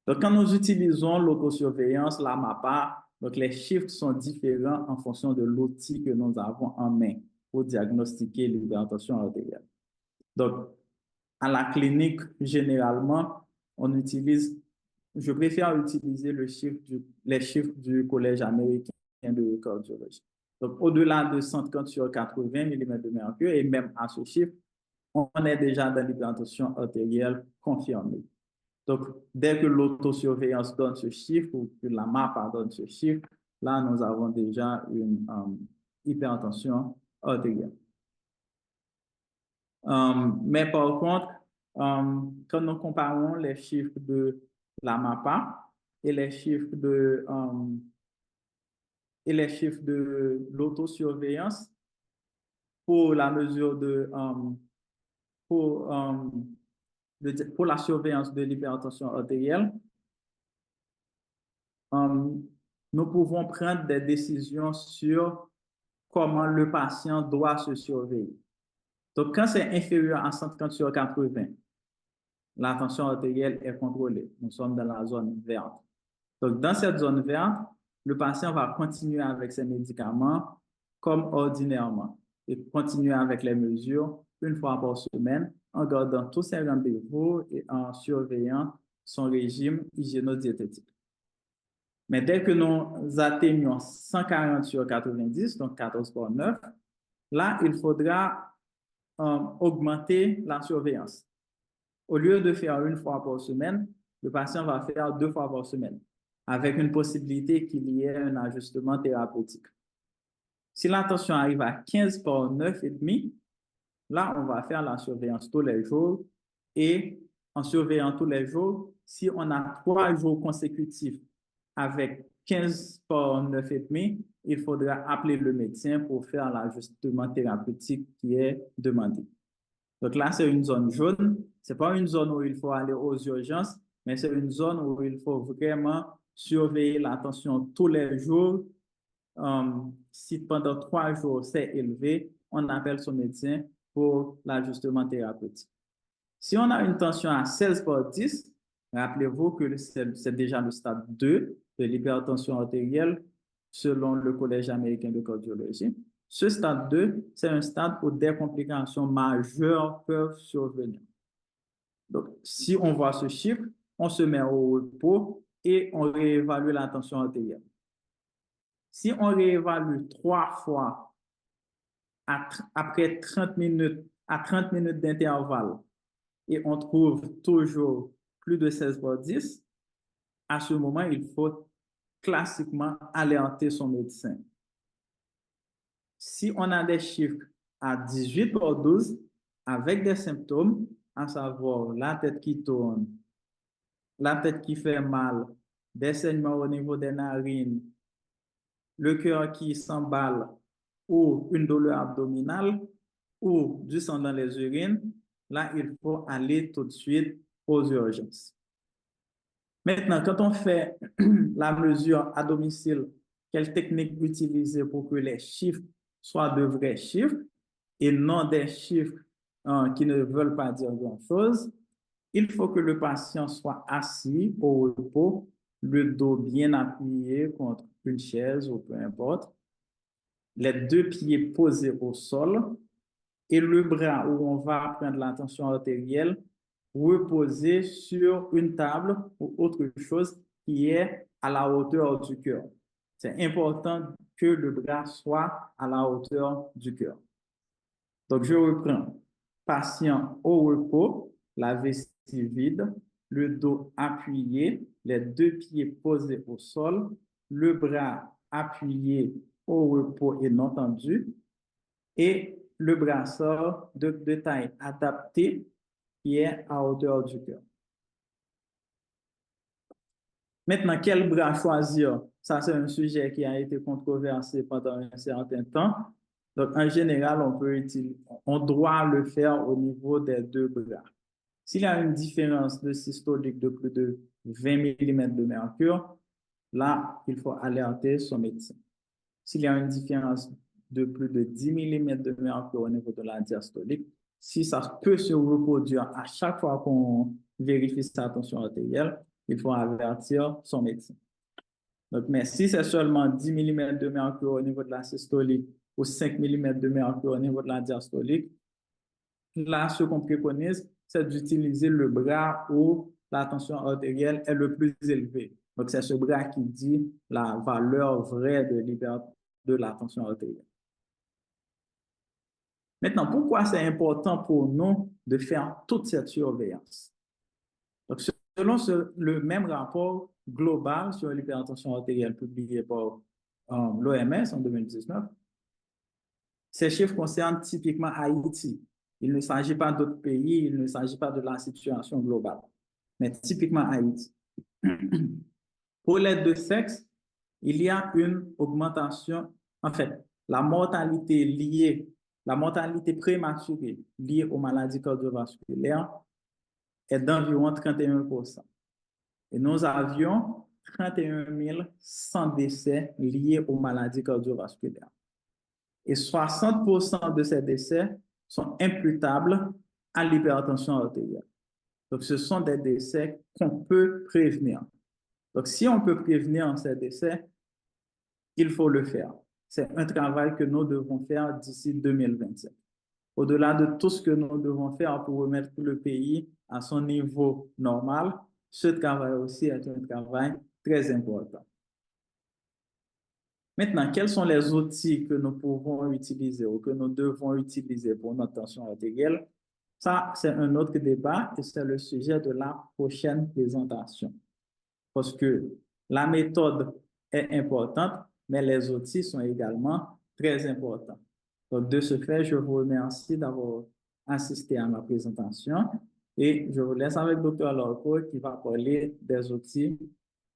Donc, quand nous utilisons l'autosurveillance, la MAPA, donc les chiffres sont différents en fonction de l'outil que nous avons en main pour diagnostiquer l'hypertension artérielle. Donc, à la clinique, généralement, je préfère utiliser les chiffres du Collège américain de cardiologie. Donc, au-delà de 130 sur 80 mm de mercure, et même à ce chiffre, on est déjà dans l'hypertension artérielle confirmée. Donc, dès que l'autosurveillance donne ce chiffre, ou que la MAPA donne ce chiffre, là, nous avons déjà une hypertension artérielle. Mais par contre, quand nous comparons les chiffres de la MAPA et les chiffres de l'autosurveillance pour la mesure pour, pour la surveillance de l'hypertension artérielle, nous pouvons prendre des décisions sur comment le patient doit se surveiller. Donc, quand c'est inférieur à 130 sur 80, la tension artérielle est contrôlée. Nous sommes dans la zone verte. Donc, dans cette zone verte, le patient va continuer avec ses médicaments comme ordinairement et continuer avec les mesures une fois par semaine en gardant tous ses rendez-vous et en surveillant son régime hygiéno-diététique. Mais dès que nous atteignons 140 sur 90, donc 14 par 9, là, il faudra augmenter la surveillance. Au lieu de faire une fois par semaine, le patient va faire 2 fois par semaine, avec une possibilité qu'il y ait un ajustement thérapeutique. Si la tension arrive à 15 par 9,5, là, on va faire la surveillance tous les jours. Et en surveillant tous les jours, si on a 3 jours consécutifs avec 15 par 9,5, il faudra appeler le médecin pour faire l'ajustement thérapeutique qui est demandé. Donc là, c'est une zone jaune. Ce n'est pas une zone où il faut aller aux urgences, mais c'est une zone où il faut vraiment surveiller la tension tous les jours. Si pendant 3 jours c'est élevé, on appelle son médecin pour l'ajustement thérapeutique. Si on a une tension à 16 par 10, rappelez-vous que c'est déjà le stade 2 de l'hypertension artérielle selon le Collège américain de cardiologie. Ce stade 2, c'est un stade où des complications majeures peuvent survenir. Donc, si on voit ce chiffre, on se met au repos et on réévalue la tension artérielle. Si on réévalue 3 fois après 30 minutes, à 30 minutes d'intervalle, et on trouve toujours plus de 16 par 10, à ce moment, il faut classiquement alerter son médecin. Si on a des chiffres à 18 par 12, avec des symptômes, à savoir la tête qui tourne, la tête qui fait mal, des saignements au niveau des narines, le cœur qui s'emballe ou une douleur abdominale ou du sang dans les urines, là, il faut aller tout de suite aux urgences. Maintenant, quand on fait la mesure à domicile, quelle technique utiliser pour que les chiffres soient de vrais chiffres et non des chiffres qui ne veulent pas dire grand-chose? Il faut que le patient soit assis au repos, le dos bien appuyé contre une chaise ou peu importe, les 2 pieds posés au sol et le bras où on va prendre la tension artérielle reposé sur une table ou autre chose qui est à la hauteur du cœur. C'est important que le bras soit à la hauteur du cœur. Donc, je reprends. Patient au repos, la vessie vide, le dos appuyé, les 2 pieds posés au sol, le bras appuyé au repos et non tendu, et le brassard de taille adaptée qui est à hauteur du cœur. Maintenant, quel bras choisir? Ça, c'est un sujet qui a été controversé pendant un certain temps. Donc, en général, on doit le faire au niveau des 2 bras. S'il y a une différence de systolique de plus de 20 mm de mercure, là, il faut alerter son médecin. S'il y a une différence de plus de 10 mm de mercure au niveau de la diastolique, si ça peut se reproduire à chaque fois qu'on vérifie sa tension artérielle, il faut avertir son médecin. Donc, mais si c'est seulement 10 mm de mercure au niveau de la systolique ou 5 mm de mercure au niveau de la diastolique, là, ce qu'on préconise, c'est d'utiliser le bras où la tension artérielle est le plus élevée. Donc, c'est ce bras qui dit la valeur vraie de la tension artérielle. Maintenant, pourquoi c'est important pour nous de faire toute cette surveillance? Donc, selon le même rapport global sur l'hypertension artérielle publié par l'OMS en 2019, ces chiffres concernent typiquement Haïti. Il ne s'agit pas d'autres pays, il ne s'agit pas de la situation globale, mais typiquement Haïti. Pour les deux sexes, il y a une augmentation, en fait, la mortalité prématurée liée aux maladies cardiovasculaires est d'environ 31%. Et nous avions 31 100 décès liés aux maladies cardiovasculaires. Et 60% de ces décès sont imputables à l'hypertension artérielle. Donc, ce sont des décès qu'on peut prévenir. Donc, si on peut prévenir ces décès, il faut le faire. C'est un travail que nous devons faire d'ici 2027. Au-delà de tout ce que nous devons faire pour remettre le pays à son niveau normal, ce travail aussi est un travail très important. Maintenant, quels sont les outils que nous pouvons utiliser ou que nous devons utiliser pour notre tension artérielle? Ça, c'est un autre débat et c'est le sujet de la prochaine présentation. Parce que la méthode est importante, mais les outils sont également très importants. Donc, de ce fait, je vous remercie d'avoir assisté à ma présentation et je vous laisse avec le Dr. Lorco qui va parler des outils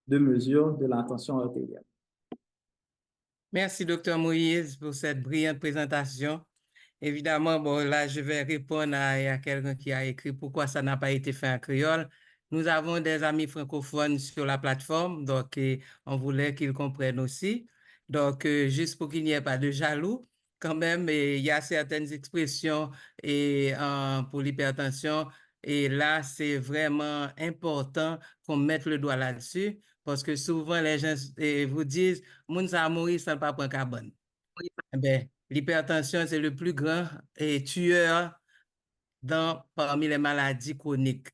de mesure de la tension artérielle. Merci, Dr. Moïse, pour cette brillante présentation. Évidemment, bon, là, je vais répondre à quelqu'un qui a écrit pourquoi ça n'a pas été fait en créole. Nous avons des amis francophones sur la plateforme, donc on voulait qu'ils comprennent aussi. Donc, juste pour qu'il n'y ait pas de jaloux, quand même, il y a certaines expressions pour l'hypertension. Et là, c'est vraiment important qu'on mette le doigt là-dessus parce que souvent, les gens vous disent, moun sa mourir sans pas prendre carbone. Eh ben, l'hypertension, c'est le plus grand tueur parmi les maladies chroniques.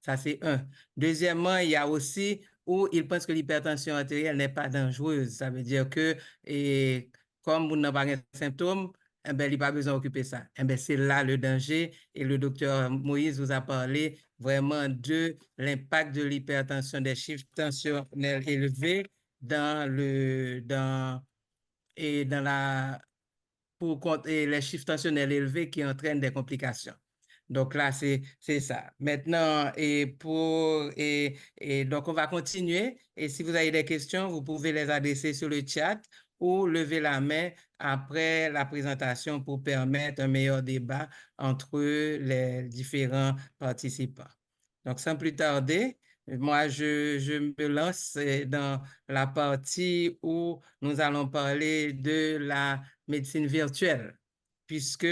Ça, c'est un. Deuxièmement, il y a aussi où ils pensent que l'hypertension artérielle n'est pas dangereuse. Ça veut dire que, comme vous n'avez pas de symptômes, eh ben, il n'y a pas besoin d'occuper ça. Eh ben, c'est là le danger. Et le docteur Moïse vous a parlé vraiment de l'impact de l'hypertension, des chiffres tensionnels élevés dans la et les chiffres tensionnels élevés qui entraînent des complications. Donc là, c'est ça. Maintenant, donc on va continuer. Et si vous avez des questions, vous pouvez les adresser sur le chat ou lever la main après la présentation pour permettre un meilleur débat entre les différents participants. Donc, sans plus tarder, moi, je me lance dans la partie où nous allons parler de la médecine virtuelle, puisque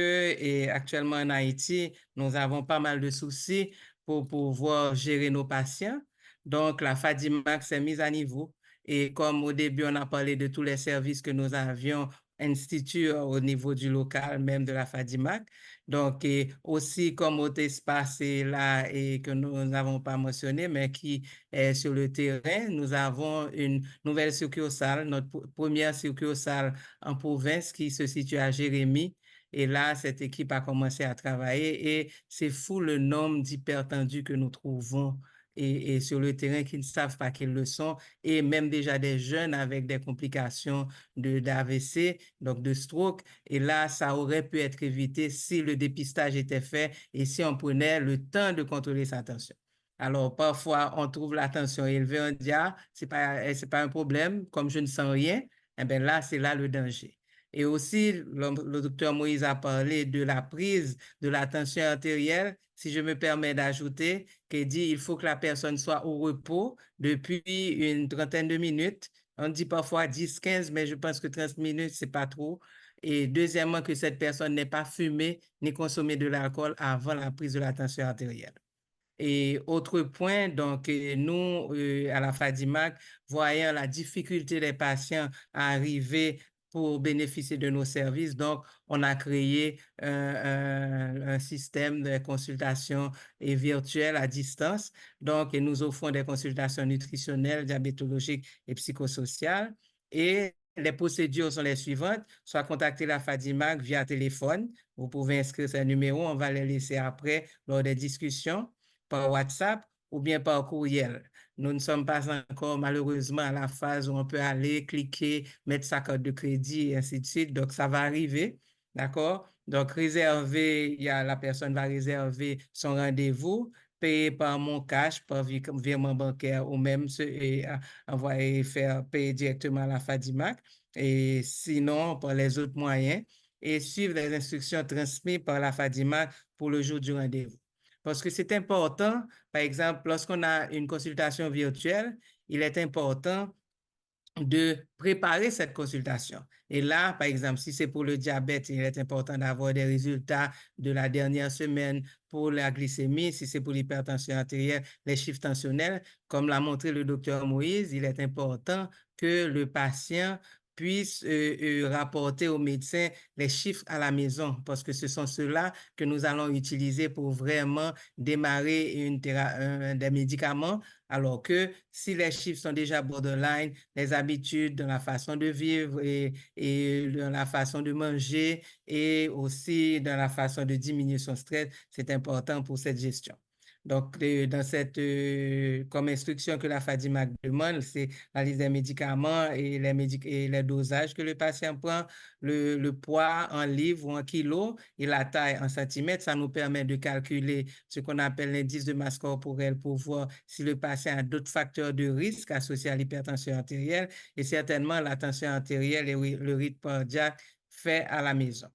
actuellement en Haïti, nous avons pas mal de soucis pour pouvoir gérer nos patients. Donc, la FADIMAC s'est mise à niveau. Et comme au début, on a parlé de tous les services que nous avions institués au niveau du local, même de la FADIMAC. Donc, et aussi comme autre espace là et que nous n'avons pas mentionné, mais qui est sur le terrain, nous avons une nouvelle succursale, notre première succursale en province qui se situe à Jérémie. Et là, cette équipe a commencé à travailler et c'est fou le nombre d'hypertendus que nous trouvons et sur le terrain qui ne savent pas qu'ils le sont et même déjà des jeunes avec des complications d'AVC, donc de stroke. Et là, ça aurait pu être évité si le dépistage était fait et si on prenait le temps de contrôler sa tension. Alors, parfois, on trouve la tension élevée, on dit, ah, c'est pas un problème, comme je ne sens rien, eh bien là, c'est là le danger. Et aussi, le docteur Moïse a parlé de la prise de la tension artérielle. Si je me permets d'ajouter, qu'il dit il faut que la personne soit au repos depuis une trentaine de minutes. On dit parfois 10-15, mais je pense que 30 minutes, c'est pas trop. Et deuxièmement, que cette personne n'ait pas fumé ni consommé de l'alcool avant la prise de la tension artérielle. Et autre point, donc, nous, à la FADIMAC, voyant la difficulté des patients à arriver pour bénéficier de nos services, donc, on a créé un système de consultation et virtuelle à distance. Donc, et nous offrons des consultations nutritionnelles, diabétologiques et psychosociales. Et les procédures sont les suivantes, soit contacter la FADIMAC via téléphone. Vous pouvez inscrire ce numéro, on va les laisser après lors des discussions par WhatsApp ou bien par courriel. Nous ne sommes pas encore malheureusement à la phase où on peut aller, cliquer, mettre sa carte de crédit et ainsi de suite. Donc, ça va arriver. D'accord? Donc, la personne va réserver son rendez-vous, payer par mon cash, par virement bancaire ou même envoyer payer directement à la FADIMAC. Et sinon, par les autres moyens, et suivre les instructions transmises par la FADIMAC pour le jour du rendez-vous. Parce que c'est important, par exemple, lorsqu'on a une consultation virtuelle, il est important de préparer cette consultation. Et là, par exemple, si c'est pour le diabète, il est important d'avoir des résultats de la dernière semaine. Pour la glycémie, si c'est pour l'hypertension artérielle, les chiffres tensionnels. Comme l'a montré le docteur Moïse, il est important que le patient puisse rapporter au médecin les chiffres à la maison, parce que ce sont ceux-là que nous allons utiliser pour vraiment démarrer des médicaments, alors que si les chiffres sont déjà borderline, les habitudes dans la façon de vivre et dans la façon de manger et aussi dans la façon de diminuer son stress, c'est important pour cette gestion. Donc, comme instruction que la FADIMAC demande, c'est la liste des médicaments et les dosages que le patient prend, le poids en livres ou en kilos et la taille en centimètres. Ça nous permet de calculer ce qu'on appelle l'indice de masse corporelle pour voir si le patient a d'autres facteurs de risque associés à l'hypertension artérielle et certainement la tension artérielle et le rythme cardiaque fait à la maison.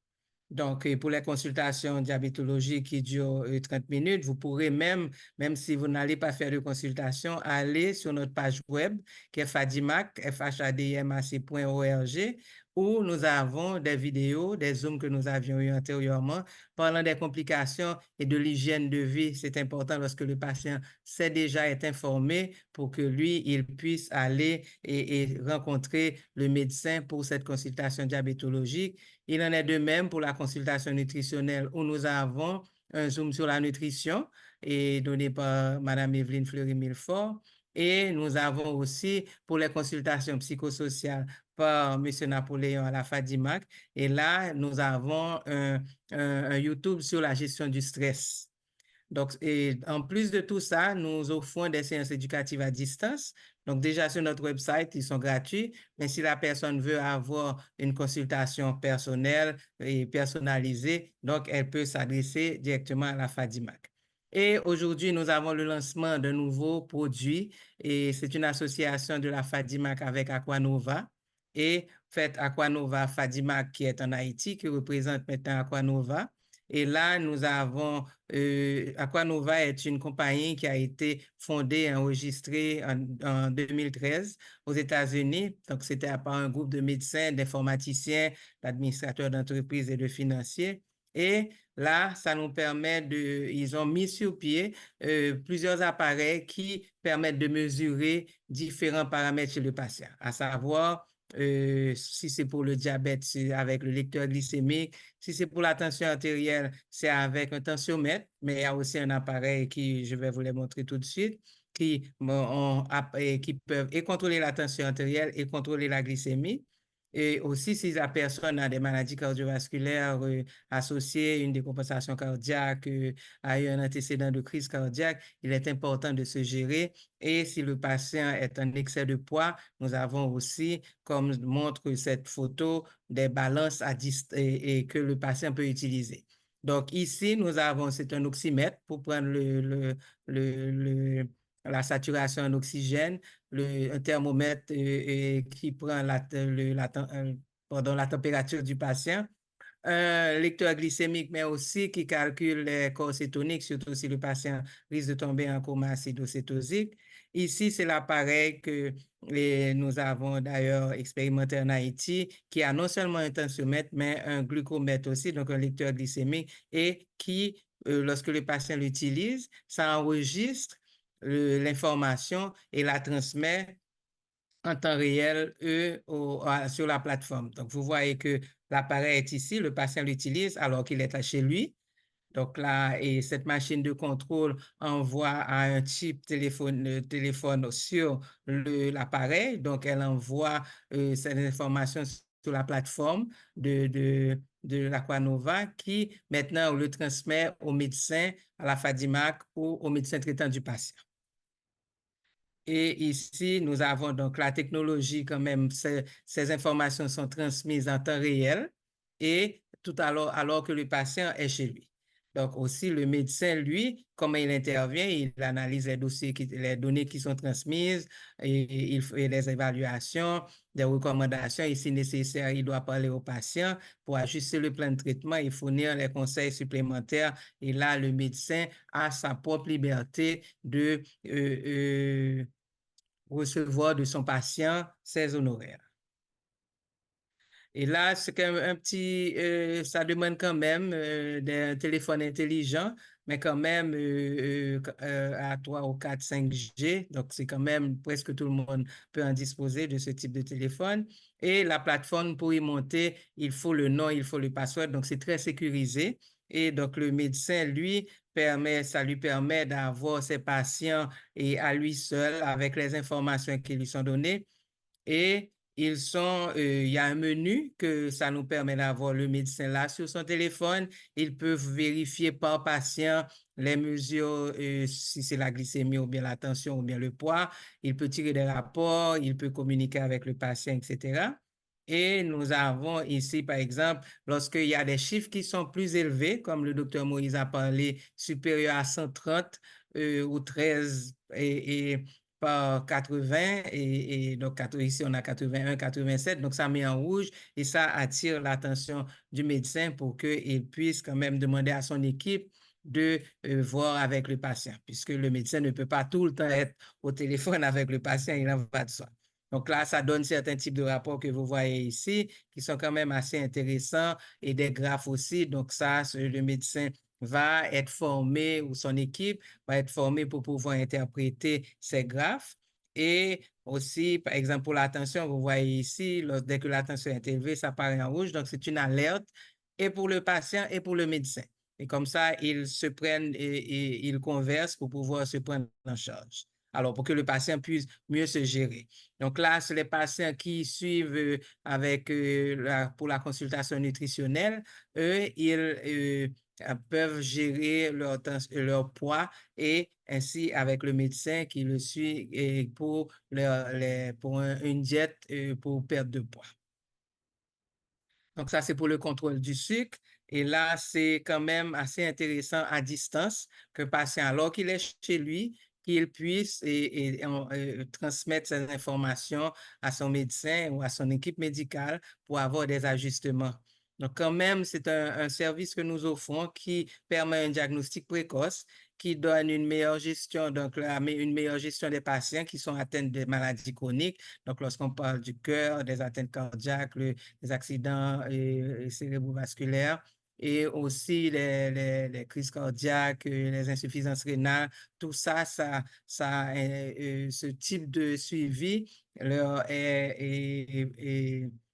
Donc, pour les consultations diabétologiques qui durent 30 minutes, vous pourrez même si vous n'allez pas faire de consultation, aller sur notre page web qui est FADIMAC, FHADIMAC.org, où nous avons des vidéos, des Zooms que nous avions eu antérieurement, parlant des complications et de l'hygiène de vie. C'est important lorsque le patient sait déjà être informé pour que lui, il puisse aller et rencontrer le médecin pour cette consultation diabétologique. Il en est de même pour la consultation nutritionnelle où nous avons un Zoom sur la nutrition et donné par Mme Evelyne Fleury-Milfort. Et nous avons aussi pour les consultations psychosociales par M. Napoléon à la FADIMAC. Et là, nous avons un YouTube sur la gestion du stress. Donc, et en plus de tout ça, nous offrons des séances éducatives à distance. Donc, déjà sur notre website, ils sont gratuits. Mais si la personne veut avoir une consultation personnelle et personnalisée, donc elle peut s'adresser directement à la FADIMAC. Et aujourd'hui, nous avons le lancement d'un nouveau produit et c'est une association de la FADIMAC avec Aquanova. Et fait Aquanova FADIMAC qui est en Haïti, qui représente maintenant Aquanova. Et là, nous avons Aquanova est une compagnie qui a été fondée et enregistrée en 2013 aux États-Unis. Donc, c'était par un groupe de médecins, d'informaticiens, d'administrateurs d'entreprises et de financiers. Et là, ça nous permet ils ont mis sur pied plusieurs appareils qui permettent de mesurer différents paramètres chez le patient, à savoir si c'est pour le diabète, c'est avec le lecteur glycémique. Si c'est pour la tension artérielle, c'est avec un tensiomètre, mais il y a aussi un appareil qui, je vais vous les montrer tout de suite, qui peuvent et contrôler la tension artérielle et contrôler la glycémie. Et aussi, si la personne a des maladies cardiovasculaires associées, une décompensation cardiaque, a eu un antécédent de crise cardiaque, il est important de se gérer. Et si le patient est en excès de poids, nous avons aussi, comme montre cette photo, des balances et que le patient peut utiliser. Donc ici, nous avons, c'est un oxymètre pour prendre la saturation en oxygène, un thermomètre qui prend pardon, la température du patient, un lecteur glycémique, mais aussi qui calcule les corps cétoniques, surtout si le patient risque de tomber en coma acidocétosique. Ici, c'est l'appareil que nous avons d'ailleurs expérimenté en Haïti, qui a non seulement un tensiomètre, mais un glucomètre aussi, donc un lecteur glycémique, et qui, lorsque le patient l'utilise, ça enregistre l'information et la transmet en temps réel sur la plateforme. Donc, vous voyez que l'appareil est ici, le patient l'utilise alors qu'il est chez lui. Donc là, et cette machine de contrôle envoie à un chip téléphone sur l'appareil. Donc, elle envoie ces informations sur la plateforme de l'Aquanova qui maintenant le transmet au médecin, à la FADIMAC ou au médecin traitant du patient. Et ici, nous avons donc la technologie quand même, ces informations sont transmises en temps réel et tout alors que le patient est chez lui. Donc aussi, le médecin, lui, comment il intervient, il analyse les dossiers, les données qui sont transmises, et il fait les évaluations, des recommandations, et si nécessaire, il doit parler au patient pour ajuster le plan de traitement et fournir les conseils supplémentaires. Et là, le médecin a sa propre liberté de recevoir de son patient ses honoraires. Et là, c'est quand même ça demande quand même d'un téléphone intelligent, mais quand même à 3 ou 4, 5G. Donc, c'est quand même presque tout le monde peut en disposer de ce type de téléphone. Et la plateforme, pour y monter, il faut le nom, il faut le password. Donc, c'est très sécurisé. Et donc, le médecin, lui, ça lui permet d'avoir ses patients et à lui seul avec les informations qui lui sont données. Et il y a un menu que ça nous permet d'avoir le médecin là sur son téléphone. Ils peuvent vérifier par patient les mesures, si c'est la glycémie ou bien la tension ou bien le poids. Il peut tirer des rapports, il peut communiquer avec le patient, etc. Et nous avons ici, par exemple, lorsqu'il y a des chiffres qui sont plus élevés, comme le docteur Moïse a parlé, supérieurs à 130 ou 13 et par 80 et donc ici on a 81, 87, donc ça met en rouge et ça attire l'attention du médecin pour qu'il puisse quand même demander à son équipe de voir avec le patient, puisque le médecin ne peut pas tout le temps être au téléphone avec le patient, il n'en va de soi. Donc là, ça donne certains types de rapports que vous voyez ici, qui sont quand même assez intéressants, et des graphes aussi. Donc ça, le médecin va être formé, ou son équipe va être formée pour pouvoir interpréter ces graphes. Et aussi, par exemple, pour l'attention, vous voyez ici, dès que l'attention est élevée, ça paraît en rouge. Donc, c'est une alerte et pour le patient et pour le médecin. Et comme ça, ils se prennent et ils conversent pour pouvoir se prendre en charge. Alors, pour que le patient puisse mieux se gérer. Donc là, c'est les patients qui suivent pour la consultation nutritionnelle. Eux, ils peuvent gérer leur poids et ainsi avec le médecin qui le suit et pour une diète pour perte de poids. Donc ça, c'est pour le contrôle du sucre. Et là, c'est quand même assez intéressant à distance que le patient, alors qu'il est chez lui, qu'il puisse transmettre ces informations à son médecin ou à son équipe médicale pour avoir des ajustements. Donc quand même, c'est un service que nous offrons qui permet un diagnostic précoce, qui donne une meilleure gestion, donc une meilleure gestion des patients qui sont atteints de maladies chroniques. Donc lorsqu'on parle du cœur, des atteintes cardiaques, les accidents cérébrovasculaires et aussi les crises cardiaques, les insuffisances rénales, tout ça, ce type de suivi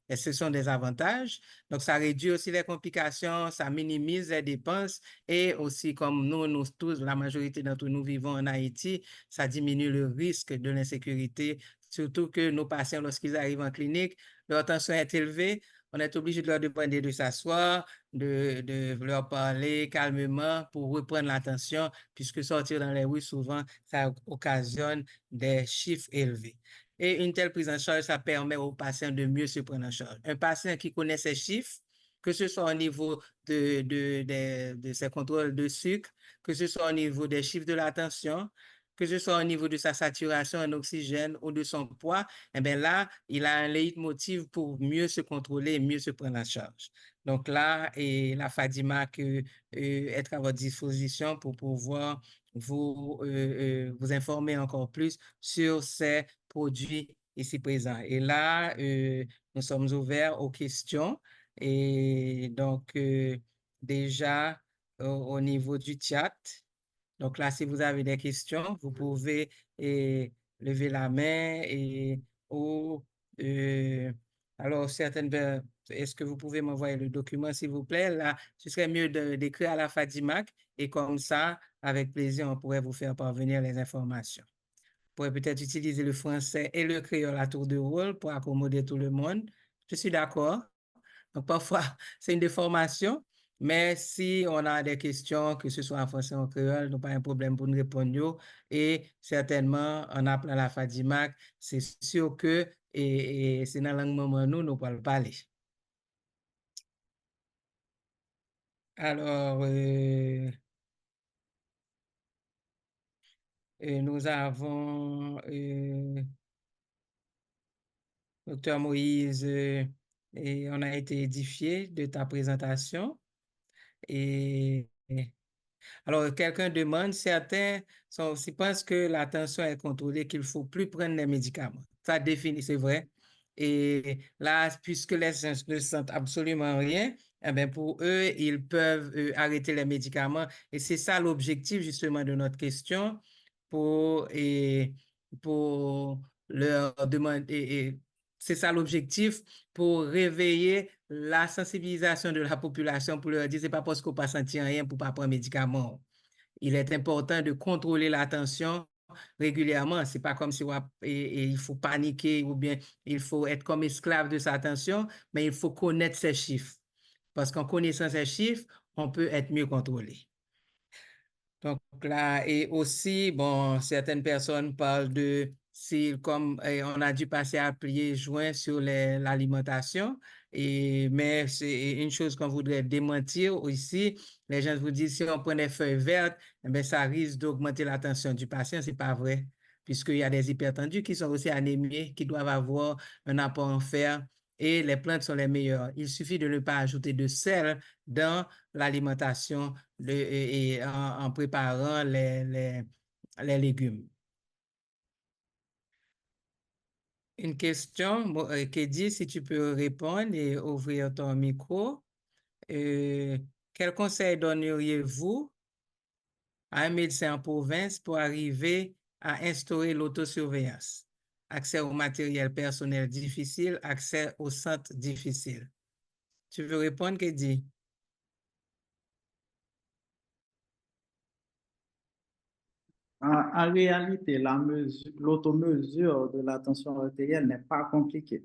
et ce sont des avantages. Donc, ça réduit aussi les complications, ça minimise les dépenses et aussi, comme nous tous, la majorité d'entre nous vivons en Haïti, ça diminue le risque de l'insécurité, surtout que nos patients, lorsqu'ils arrivent en clinique, leur tension est élevée, on est obligé de leur demander de s'asseoir, de leur parler calmement pour reprendre l'attention, puisque sortir dans les rues, souvent, ça occasionne des chiffres élevés. Et une telle prise en charge, ça permet aux patients de mieux se prendre en charge. Un patient qui connaît ses chiffres, que ce soit au niveau de ses contrôles de sucre, que ce soit au niveau des chiffres de la tension, que ce soit au niveau de sa saturation en oxygène ou de son poids, eh bien là, il a un leitmotiv pour mieux se contrôler et mieux se prendre en charge. Donc là, et la FADIMAC être à votre disposition pour pouvoir vous informer encore plus sur ces produits ici présents. Et là, nous sommes ouverts aux questions. Et donc, déjà, au niveau du chat, donc là, si vous avez des questions, vous pouvez lever la main ou alors est-ce que vous pouvez m'envoyer le document, s'il vous plaît? Là, ce serait mieux d'écrire à la FADIMAC et comme ça, avec plaisir, on pourrait vous faire parvenir les informations. Vous pourrez peut-être utiliser le français et le créole à tour de rôle pour accommoder tout le monde. Je suis d'accord. Donc, parfois, c'est une déformation, mais si on a des questions, que ce soit en français ou en créole, nous pas un problème pour nous répondre. Et certainement, en appelant la FADIMAC, c'est sûr que c'est dans la langue maman nous pouvons parler. Alors, nous avons Docteur Moïse, et on a été édifié de ta présentation. Et alors, quelqu'un demande, certains pensent que la tension est contrôlée, qu'il ne faut plus prendre les médicaments. Ça définit, c'est vrai. Et là, puisque les gens ne sentent absolument rien, eh bien, pour eux, ils peuvent arrêter les médicaments. Et c'est ça l'objectif justement de notre question pour leur demander. C'est ça l'objectif pour réveiller la sensibilisation de la population pour leur dire c'est pas parce qu'on pas sentir rien pour pas prendre médicament. Il est important de contrôler la tension régulièrement. C'est pas comme si il faut paniquer ou bien il faut être comme esclave de sa tension, mais il faut connaître ces chiffres. Parce qu'en connaissant ces chiffres, on peut être mieux contrôlé. Donc là, et aussi, bon, certaines personnes parlent de si, comme on a dû passer à plier joint sur l'alimentation, mais c'est une chose qu'on voudrait démentir aussi. Les gens vous disent si on prend des feuilles vertes, eh bien, ça risque d'augmenter la tension du patient. C'est pas vrai, puisqu'il y a des hypertendus qui sont aussi anémiés, qui doivent avoir un apport en fer. Et les plantes sont les meilleures. Il suffit de ne pas ajouter de sel dans l'alimentation et en préparant les légumes. Une question, Kédi, si tu peux répondre et ouvrir ton micro. Quel conseil donneriez-vous à un médecin en province pour arriver à instaurer l'autosurveillance? Accès au matériel personnel difficile, accès au centre difficile. Tu veux répondre, Kédi? En réalité, l'automesure de la tension artérielle n'est pas compliquée.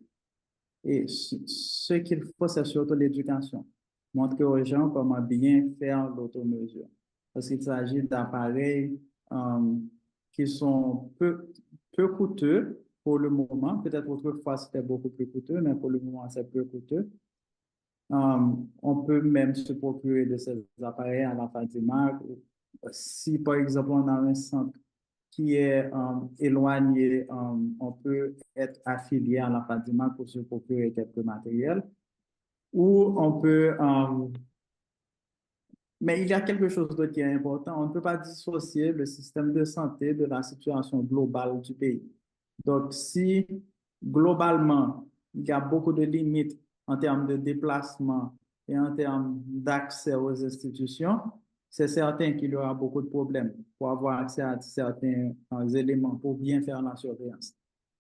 Et ce qu'il faut, c'est surtout l'éducation. Montrer aux gens comment bien faire l'automesure. Parce qu'il s'agit d'appareils qui sont peu coûteux pour le moment. Peut-être autrefois, c'était beaucoup plus coûteux, mais pour le moment, c'est peu coûteux. On peut même se procurer de ces appareils à la FADIMAC. Si, par exemple, on a un centre qui est éloigné, on peut être affilié à la FADIMAC pour se procurer quelques matériels. Ou on peut... mais il y a quelque chose d'autre qui est important. On ne peut pas dissocier le système de santé de la situation globale du pays. Donc, si globalement, il y a beaucoup de limites en termes de déplacement et en termes d'accès aux institutions, c'est certain qu'il y aura beaucoup de problèmes pour avoir accès à certains éléments pour bien faire la surveillance.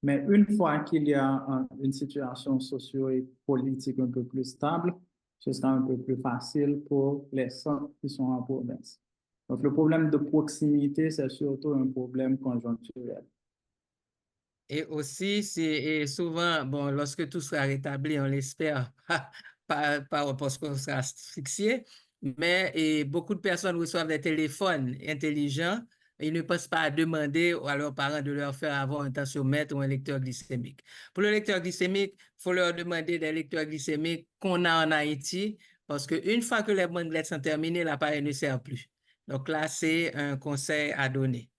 Mais une fois qu'il y a une situation socio et politique un peu plus stable, ce sera un peu plus facile pour les centres qui sont en province. Donc, le problème de proximité, c'est surtout un problème conjoncturel. Et aussi, c'est souvent, bon, lorsque tout sera rétabli, on l'espère, pas parce qu'on sera asphyxié, mais beaucoup de personnes reçoivent des téléphones intelligents. Ils ne pensent pas à demander à leurs parents de leur faire avoir un tensiomètre ou un lecteur glycémique. Pour le lecteur glycémique, il faut leur demander des lecteurs glycémiques qu'on a en Haïti, parce qu'une fois que les bandelettes sont terminées, l'appareil ne sert plus. Donc là, c'est un conseil à donner.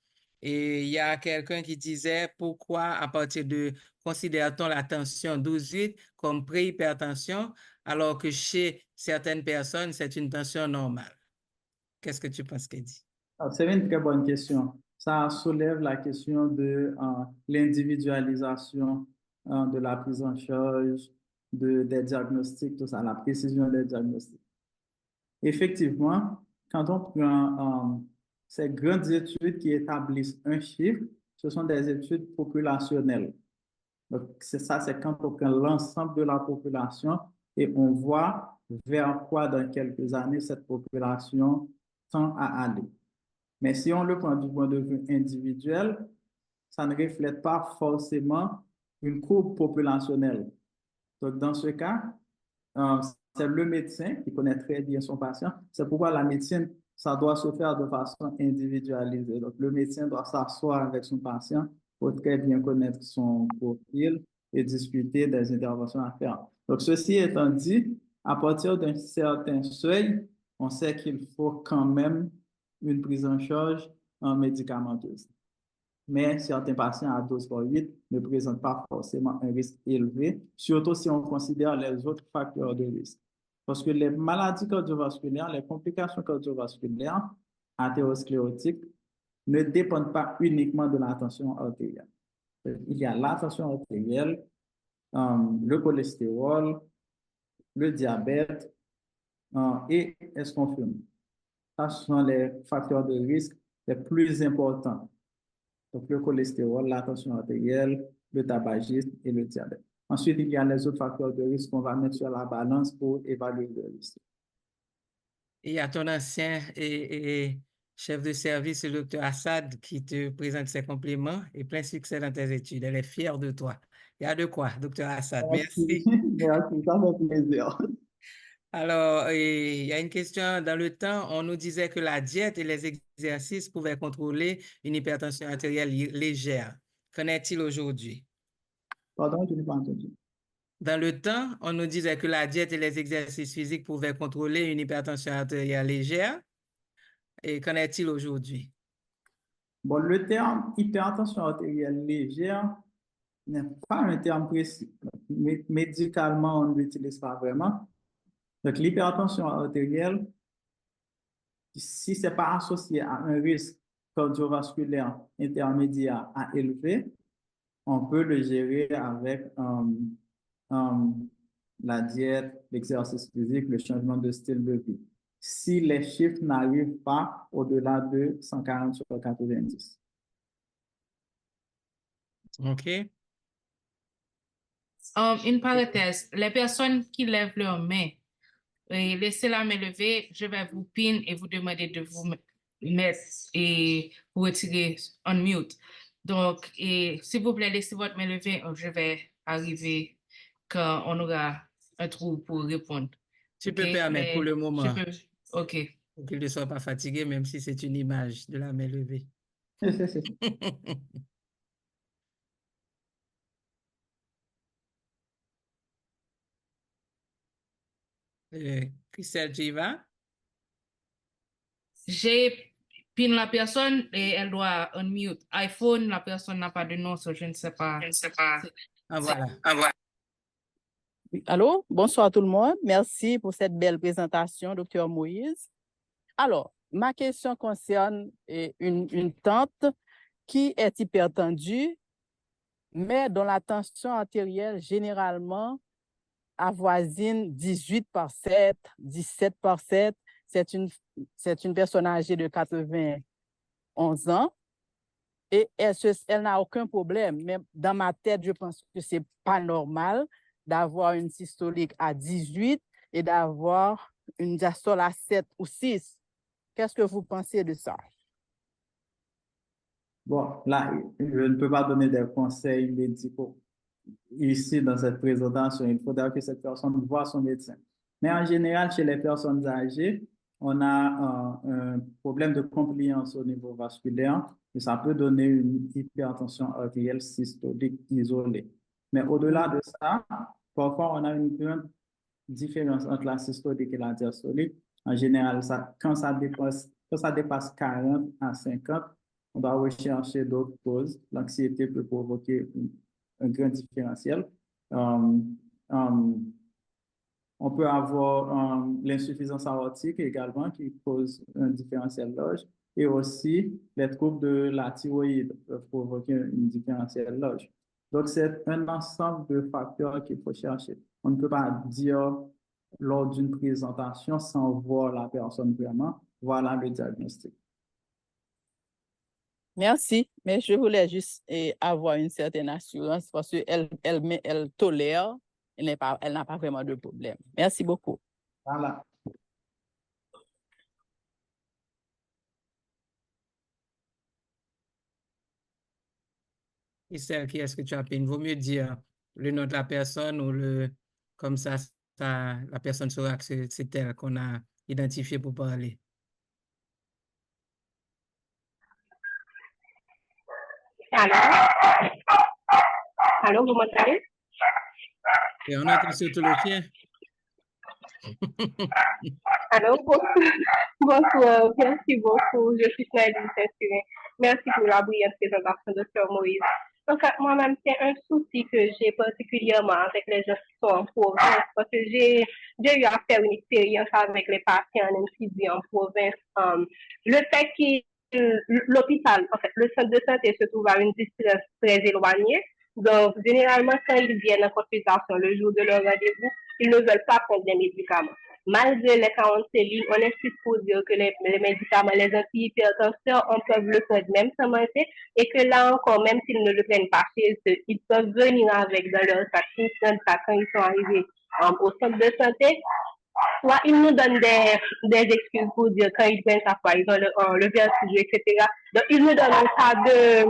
Et il y a quelqu'un qui disait pourquoi à partir de considère-t-on la tension 12,8 comme préhypertension alors que chez certaines personnes, c'est une tension normale. Qu'est-ce que tu penses qu'elle dit? C'est une très bonne question. Ça soulève la question de l'individualisation de la prise en charge des diagnostics, tout ça, la précision des diagnostics. Effectivement, quand on prend ces grandes études qui établissent un chiffre, ce sont des études populationnelles. Donc, c'est ça, c'est quand on prend l'ensemble de la population et on voit vers quoi dans quelques années cette population tend à aller. Mais si on le prend du point de vue individuel, ça ne reflète pas forcément une courbe populationnelle. Donc, dans ce cas, euh, c'est le médecin qui connaît très bien son patient. C'est pourquoi la médecine, ça doit se faire de façon individualisée. Donc, le médecin doit s'asseoir avec son patient pour très bien connaître son profil et discuter des interventions à faire. Donc, ceci étant dit, à partir d'un certain seuil, on sait qu'il faut quand même une prise en charge médicamenteuse. Mais certains patients à dose par 8 ne présentent pas forcément un risque élevé, surtout si on considère les autres facteurs de risque. Parce que les maladies cardiovasculaires, les complications cardiovasculaires athérosclérotiques ne dépendent pas uniquement de la tension artérielle. Il y a la tension artérielle, le cholestérol, le diabète et est-ce qu'on fume. Ça, ce sont les facteurs de risque les plus importants. Donc, le cholestérol, la tension artérielle, le tabagisme et le diabète. Ensuite, il y a les autres facteurs de risque qu'on va mettre sur la balance pour évaluer le risque. Et à ton ancien et chef de service, le docteur Assad, qui te présente ses compliments et plein succès dans tes études. Elle est fière de toi. Il y a de quoi, docteur Assad. Merci, Merci. merci, ça fait plaisir. Alors, il y a une question. Dans le temps, on nous disait que la diète et les exercices pouvaient contrôler une hypertension artérielle légère. Qu'en est-il aujourd'hui? Pardon, je n'ai pas entendu. Dans le temps, on nous disait que la diète et les exercices physiques pouvaient contrôler une hypertension artérielle légère. Et qu'en est-il aujourd'hui? Bon, le terme hypertension artérielle légère n'est pas un terme précis. Médicalement, on ne l'utilise pas vraiment. Donc, l'hypertension artérielle, si ce n'est pas associé à un risque cardiovasculaire intermédiaire à élevé, on peut le gérer avec la diète, l'exercice physique, le changement de style de vie. Si les chiffres n'arrivent pas au-delà de 140 sur 90. OK. Une parenthèse, les personnes qui lèvent leurs mains, laissez la main levée, je vais vous pin et vous demander de vous mettre et vous retirer on mute. Donc, s'il vous plaît, laissez votre main levée, je vais arriver quand on aura un trou pour répondre. Tu peux permettre pour le moment. Je peux, OK. Pour qu'il ne soit pas fatigué, même si c'est une image de la main levée. Christelle, tu y vas? J'ai pin la personne et elle doit unmute. iPhone, la personne n'a pas de nom, je ne sais pas. Ah, voilà. Allô, bonsoir tout le monde. Merci pour cette belle présentation, Dr. Moïse. Alors, ma question concerne une tante qui est hypertendue, mais dont la tension artérielle généralement avoisine 18/7, 17/7. C'est une personne âgée de 91 ans et elle n'a aucun problème. Mais dans ma tête, je pense que ce n'est pas normal d'avoir une systolique à 18 et d'avoir une diastole à 7 ou 6. Qu'est-ce que vous pensez de ça? Bon, là, je ne peux pas donner des conseils médicaux ici dans cette présentation. Il faudra que cette personne voie son médecin. Mais en général, chez les personnes âgées, on a un problème de compliance au niveau vasculaire et ça peut donner une hypertension artérielle systolique isolée. Mais au-delà de ça, parfois, on a une grande différence entre la systolique et la diastolique. En général, quand ça dépasse 40 à 50, on doit rechercher d'autres causes. L'anxiété peut provoquer un grand différentiel. On peut avoir l'insuffisance aortique également qui cause un différentiel loge et aussi les troubles de la thyroïde peuvent provoquer une différentiel loge. Donc, c'est un ensemble de facteurs qu'il faut chercher. On ne peut pas dire lors d'une présentation sans voir la personne vraiment. Voilà le diagnostic. Merci, mais je voulais juste avoir une certaine assurance parce qu'elle tolère, elle n'a pas vraiment de problème. Merci beaucoup. Voilà. Estelle, qui est-ce que tu appelles? Il vaut mieux dire le nom de la personne ou comme ça, la personne saura que c'est elle qu'on a identifié pour parler. Allô? Allô, vous m'entendez? Et on entend surtout le chien. Allô, bonsoir, merci beaucoup. Je suis très inspirée. Merci pour la brillante présentation de Sir Moïse. En fait, moi-même, c'est un souci que j'ai particulièrement avec les gens qui sont en province parce que j'ai eu à faire une expérience avec les patients en MCD en province. Le fait que l'hôpital, en fait, le centre de santé se trouve à une distance très éloignée. Donc, généralement, quand ils viennent en consultation le jour de leur rendez-vous, ils ne veulent pas prendre des médicaments. Malgré les 47 lignes, on insiste pour dire que les médicaments, les antihypertenseurs, on peut le prendre même sans manger et que là encore, même s'ils ne le prennent pas chez eux, ils peuvent venir avec dans leur sac, quand ils sont arrivés au centre de santé. Soit ils nous donnent des excuses pour dire quand ils prennent sa foi, ils ont le vertige, etc. Donc, ils nous donnent un tas de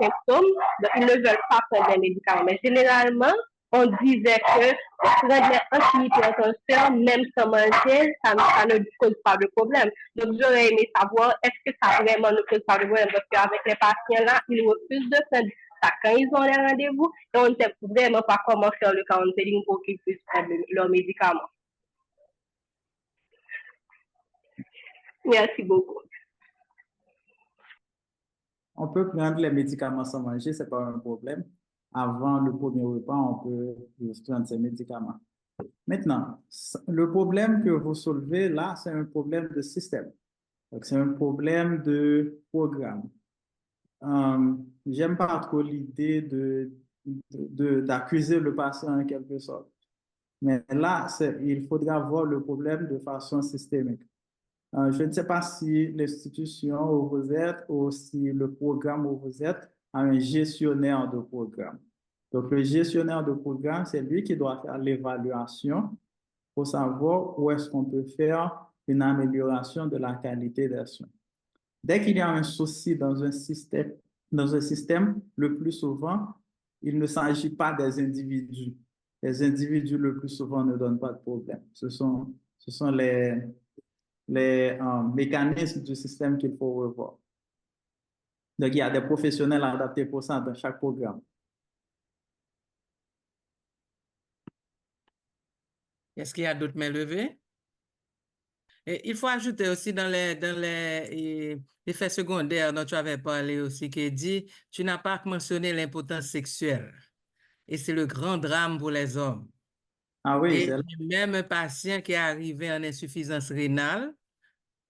symptômes, donc ils ne veulent pas prendre des médicaments. Mais généralement, on disait que prendre les antihypertenseurs, même sans manger, ça ne cause pas de problème. Donc, j'aurais aimé savoir, est-ce que ça vraiment ne cause pas de problème? Parce qu'avec les patients là, ils refusent de prendre ça quand ils ont les rendez-vous et on ne sait vraiment pas comment faire le counseling pour qu'ils puissent prendre leurs médicaments. Merci beaucoup. On peut prendre les médicaments sans manger, ce n'est pas un problème. Avant le premier repas, on peut prendre ces médicaments. Maintenant, le problème que vous soulevez là, c'est un problème de système. Donc, c'est un problème de programme. J'aime pas trop l'idée d'accuser le patient en quelque sorte. Mais là, il faudra voir le problème de façon systémique. Je ne sais pas si l'institution où vous êtes ou si le programme où vous êtes a un gestionnaire de programme. Donc, le gestionnaire de programme, c'est lui qui doit faire l'évaluation pour savoir où est-ce qu'on peut faire une amélioration de la qualité des soins. Dès qu'il y a un souci dans un système, le plus souvent, il ne s'agit pas des individus. Les individus, le plus souvent, ne donnent pas de problème. Ce sont les mécanismes du système qu'il faut revoir. Donc, il y a des professionnels adaptés pour ça dans chaque programme. Est-ce qu'il y a d'autres mains levées? Et il faut ajouter aussi dans les effets secondaires dont tu avais parlé aussi, qui dit, tu n'as pas mentionné l'impotence sexuelle. Et c'est le grand drame pour les hommes. Ah oui, et même un patient qui est arrivé en insuffisance rénale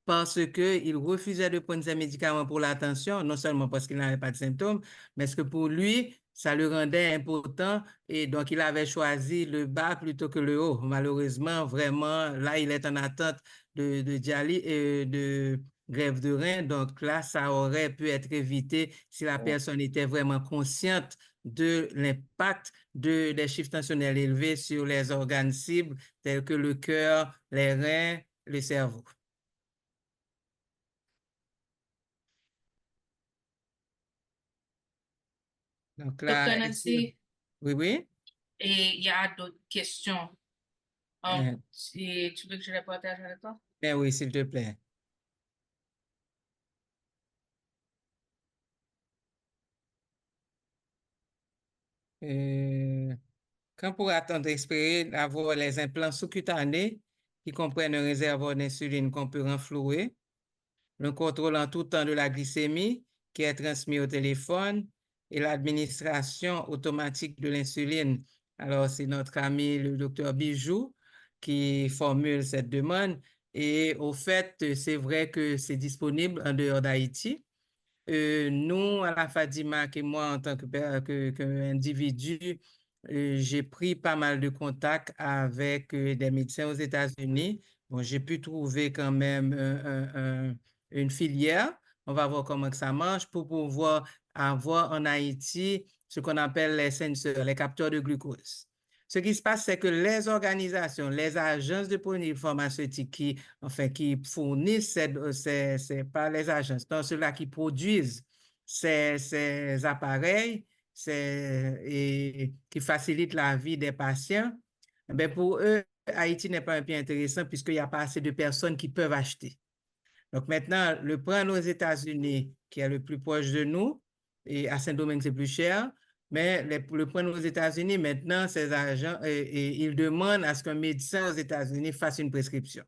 parce qu'il refusait de prendre ses médicaments pour la tension, non seulement parce qu'il n'avait pas de symptômes, mais parce que pour lui, ça le rendait impotent et donc il avait choisi le bas plutôt que le haut. Malheureusement, vraiment, là, il est en attente de dialyse et de greffe de rein. Donc là, ça aurait pu être évité si la personne était vraiment consciente de l'impact des chiffres tensionnels élevés sur les organes cibles tels que le cœur, les reins, le cerveau. Donc là, Docteur Nancy, oui. et il y a d'autres questions. Si tu veux que je les partage avec toi? Oui, s'il te plaît. Quand pourra-t-on espérer d'avoir les implants sous-cutanés qui comprennent un réservoir d'insuline qu'on peut renflouer le contrôle en tout temps de la glycémie qui est transmis au téléphone et l'administration automatique de l'insuline. Alors, c'est notre ami le docteur Bijou qui formule cette demande. Et au fait, c'est vrai que c'est disponible en dehors d'Haïti. Nous, à la FADIMAC et moi, en tant qu'individu, j'ai pris pas mal de contacts avec des médecins aux États-Unis. Bon, j'ai pu trouver quand même une filière. On va voir comment que ça marche pour pouvoir avoir en Haïti ce qu'on appelle les senseurs, les capteurs de glucose. Ce qui se passe, c'est que les organisations, les agences de produits pharmaceutiques qui fournissent pas les agences, donc ceux-là qui produisent ces appareils et qui facilitent la vie des patients, ben pour eux, Haïti n'est pas un pays intéressant puisqu'il n'y a pas assez de personnes qui peuvent acheter. Donc maintenant, le prendre aux États-Unis, qui est le plus proche de nous, et à Saint-Domingue, c'est plus cher, mais le prendre aux États-Unis, maintenant, ces agents, ils demandent à ce qu'un médecin aux États-Unis fasse une prescription.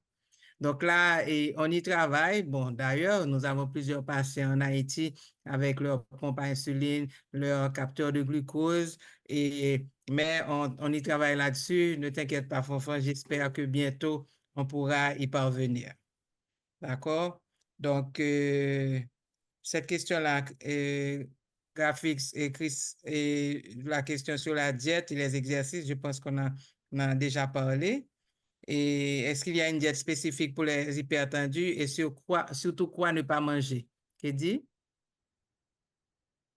Donc là, on y travaille. Bon, d'ailleurs, nous avons plusieurs patients en Haïti avec leur pompe à insuline, leur capteur de glucose, mais on y travaille là-dessus. Ne t'inquiète pas, Fonfon, j'espère que bientôt, on pourra y parvenir. D'accord? Donc, cette question-là, graphique et Chris, et la question sur la diète et les exercices, je pense qu'on a déjà parlé. Et est-ce qu'il y a une diète spécifique pour les hypertendus et surtout quoi ne pas manger? Qu'est-ce dit?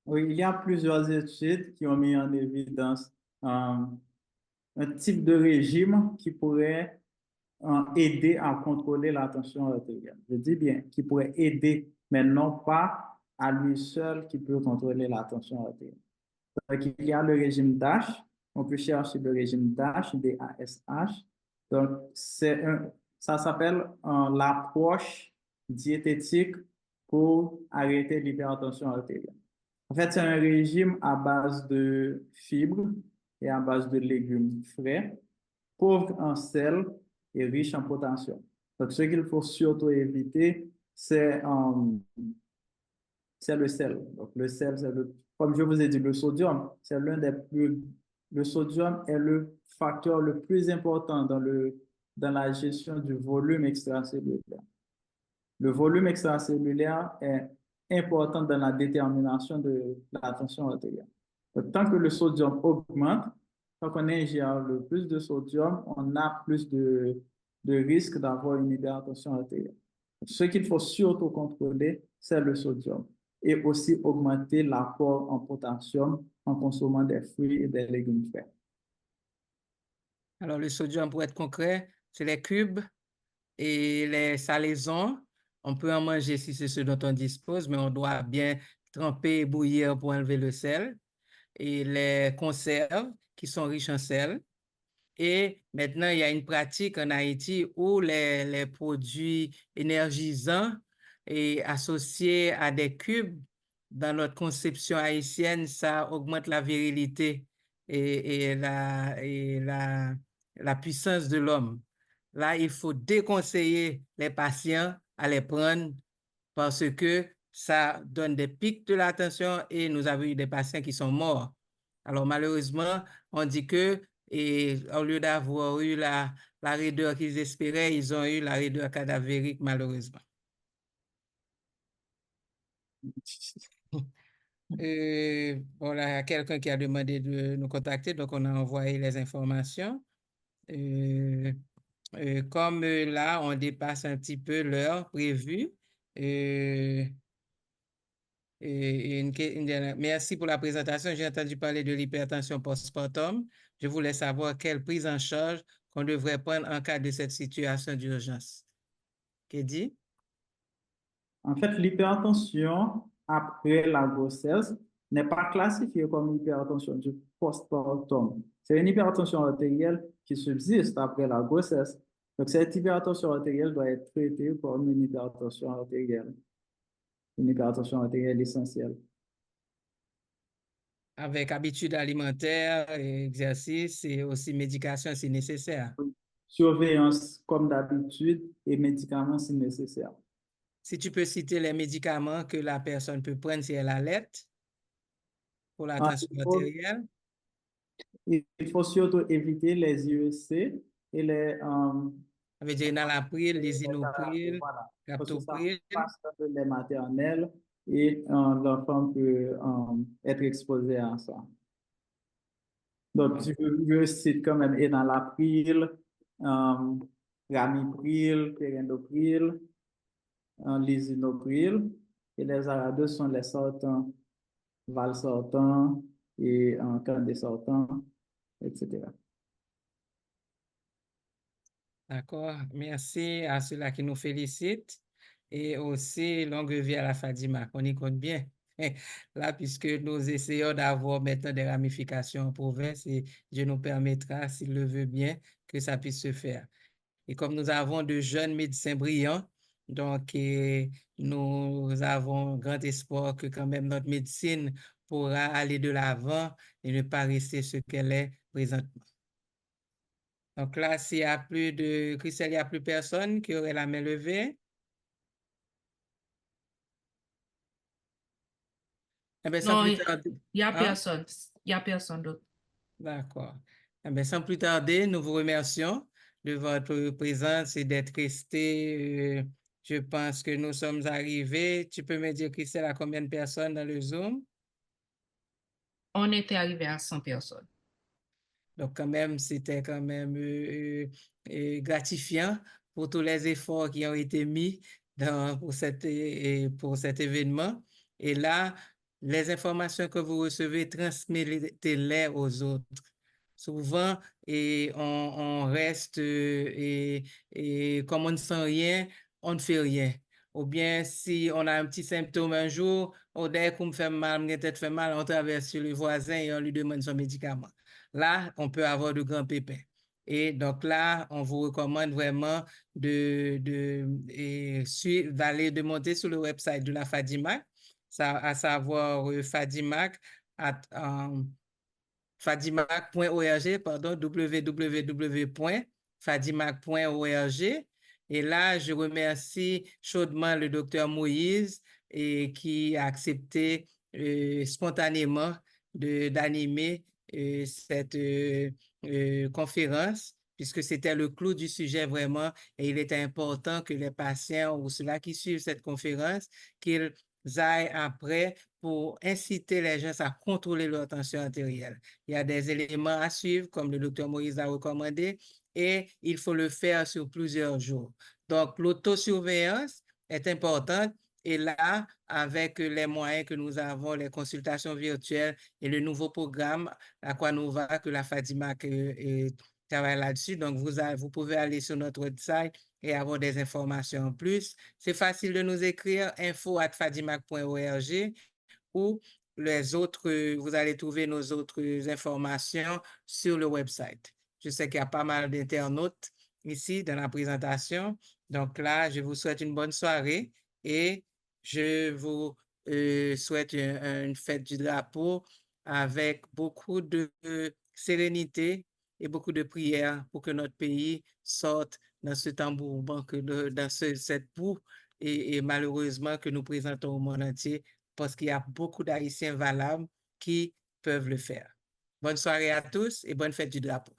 Oui, il y a plusieurs études qui ont mis en évidence un type de régime qui pourrait aider à contrôler la tension artérielle. Je dis bien qui pourrait aider, mais non pas à lui seul qui peut contrôler la tension artérielle. Donc, il y a le régime DASH. On peut chercher le régime DASH, D-A-S-H. Donc, ça s'appelle l'approche diététique pour arrêter l'hypertension artérielle. En fait, c'est un régime à base de fibres et à base de légumes frais, pauvre en sel et riche en potassium. Donc, ce qu'il faut surtout éviter, c'est le sel. Donc, le sel, comme je vous ai dit, le sodium, c'est le sodium est le facteur le plus important dans la gestion du volume extracellulaire. Le volume extracellulaire est important dans la détermination de la tension artérielle. Donc, tant que le sodium augmente, tant qu'on ingère le plus de sodium, on a plus de risque d'avoir une hypertension artérielle. Ce qu'il faut surtout contrôler, c'est le sodium et aussi augmenter l'apport en potassium en consommant des fruits et des légumes frais. Alors, le sodium, pour être concret, c'est les cubes et les salaisons. On peut en manger si c'est ce dont on dispose, mais on doit bien tremper et bouillir pour enlever le sel. Et les conserves qui sont riches en sel. Et maintenant, il y a une pratique en Haïti où les produits énergisants et associés à des cubes, dans notre conception haïtienne, ça augmente la virilité et la puissance de l'homme. Là, il faut déconseiller les patients à les prendre parce que ça donne des pics de la tension et nous avons eu des patients qui sont morts. Alors, malheureusement, on dit que au lieu d'avoir eu la raideur qu'ils espéraient, ils ont eu la raideur cadavérique, malheureusement. Voilà, il y a quelqu'un qui a demandé de nous contacter, donc on a envoyé les informations. Comme là, on dépasse un petit peu l'heure prévue. Merci pour la présentation. J'ai entendu parler de l'hypertension postpartum. Je voulais savoir quelle prise en charge qu'on devrait prendre en cas de cette situation d'urgence. Qu'est-ce dit? En fait, l'hypertension après la grossesse n'est pas classifiée comme hypertension du postpartum. C'est une hypertension artérielle qui subsiste après la grossesse. Donc, cette hypertension artérielle doit être traitée comme une hypertension artérielle essentielle. Avec habitude alimentaire, exercice et aussi médication si nécessaire. Surveillance comme d'habitude et médicaments si nécessaire. Si tu peux citer les médicaments que la personne peut prendre si elle allait pour la tension artérielle. Il faut surtout éviter les IEC et les... Ça veut dire enalapril, lisinopril, voilà, parce que ça captopril. passe dans le lait maternel et l'enfant peut être exposé à ça. Donc, je cite quand même enalapril, ramipril, péridopril, lisinopril, et les ARA2 sont les sortants, valsortants et candessortants, etc. D'accord. Merci à ceux-là qui nous félicitent. Et aussi, longue vie à la Fadima. On y compte bien. Là, puisque nous essayons d'avoir maintenant des ramifications en province, et Dieu nous permettra, s'il le veut bien, que ça puisse se faire. Et comme nous avons de jeunes médecins brillants, donc nous avons grand espoir que quand même notre médecine pourra aller de l'avant et ne pas rester ce qu'elle est présentement. Donc là, s'il n'y a plus de... Christelle, il n'y a plus personne qui aurait la main levée. Eh bien, sans Non, plus il tarder... n'y a Hein? personne. Il n'y a personne d'autre. D'accord. Eh bien, sans plus tarder, nous vous remercions de votre présence et d'être resté. Je pense que nous sommes arrivés. Tu peux me dire, Christelle, à combien de personnes dans le Zoom? On était arrivé à 100 personnes. Donc, quand même, c'était quand même gratifiant pour tous les efforts qui ont été mis pour cet événement. Et là, les informations que vous recevez, transmettez-les aux autres. Souvent, on reste et comme on ne sent rien, on ne fait rien. Ou bien, si on a un petit symptôme un jour, dès qu'on me fait mal, me tête fait mal, on traverse sur le voisin et on lui demande son médicament. Là, on peut avoir de grands pépins. Et donc là, on vous recommande vraiment d'aller de monter sur le website de la Fadimac, à savoir fadimac.org, pardon, www.fadimac.org. Et là, je remercie chaudement le docteur Moïse qui a accepté spontanément d'animer cette conférence, puisque c'était le clou du sujet vraiment, et il était important que les patients ou ceux-là qui suivent cette conférence, qu'ils aillent après pour inciter les gens à contrôler leur tension artérielle. Il y a des éléments à suivre, comme le docteur Moïse a recommandé, et il faut le faire sur plusieurs jours. Donc, l'autosurveillance est importante. Et là, avec les moyens que nous avons, les consultations virtuelles et le nouveau programme Aquanova que la Fadimac travaille là-dessus. Donc, vous pouvez aller sur notre website et avoir des informations en plus. C'est facile de nous écrire info@fadimac.org ou les autres, vous allez trouver nos autres informations sur le website. Je sais qu'il y a pas mal d'internautes ici dans la présentation. Donc là, je vous souhaite une bonne soirée et je vous souhaite une fête du drapeau avec beaucoup de sérénité et beaucoup de prières pour que notre pays sorte dans ce tambour, dans cette boue et malheureusement que nous présentons au monde entier parce qu'il y a beaucoup d'Haïtiens valables qui peuvent le faire. Bonne soirée à tous et bonne fête du drapeau.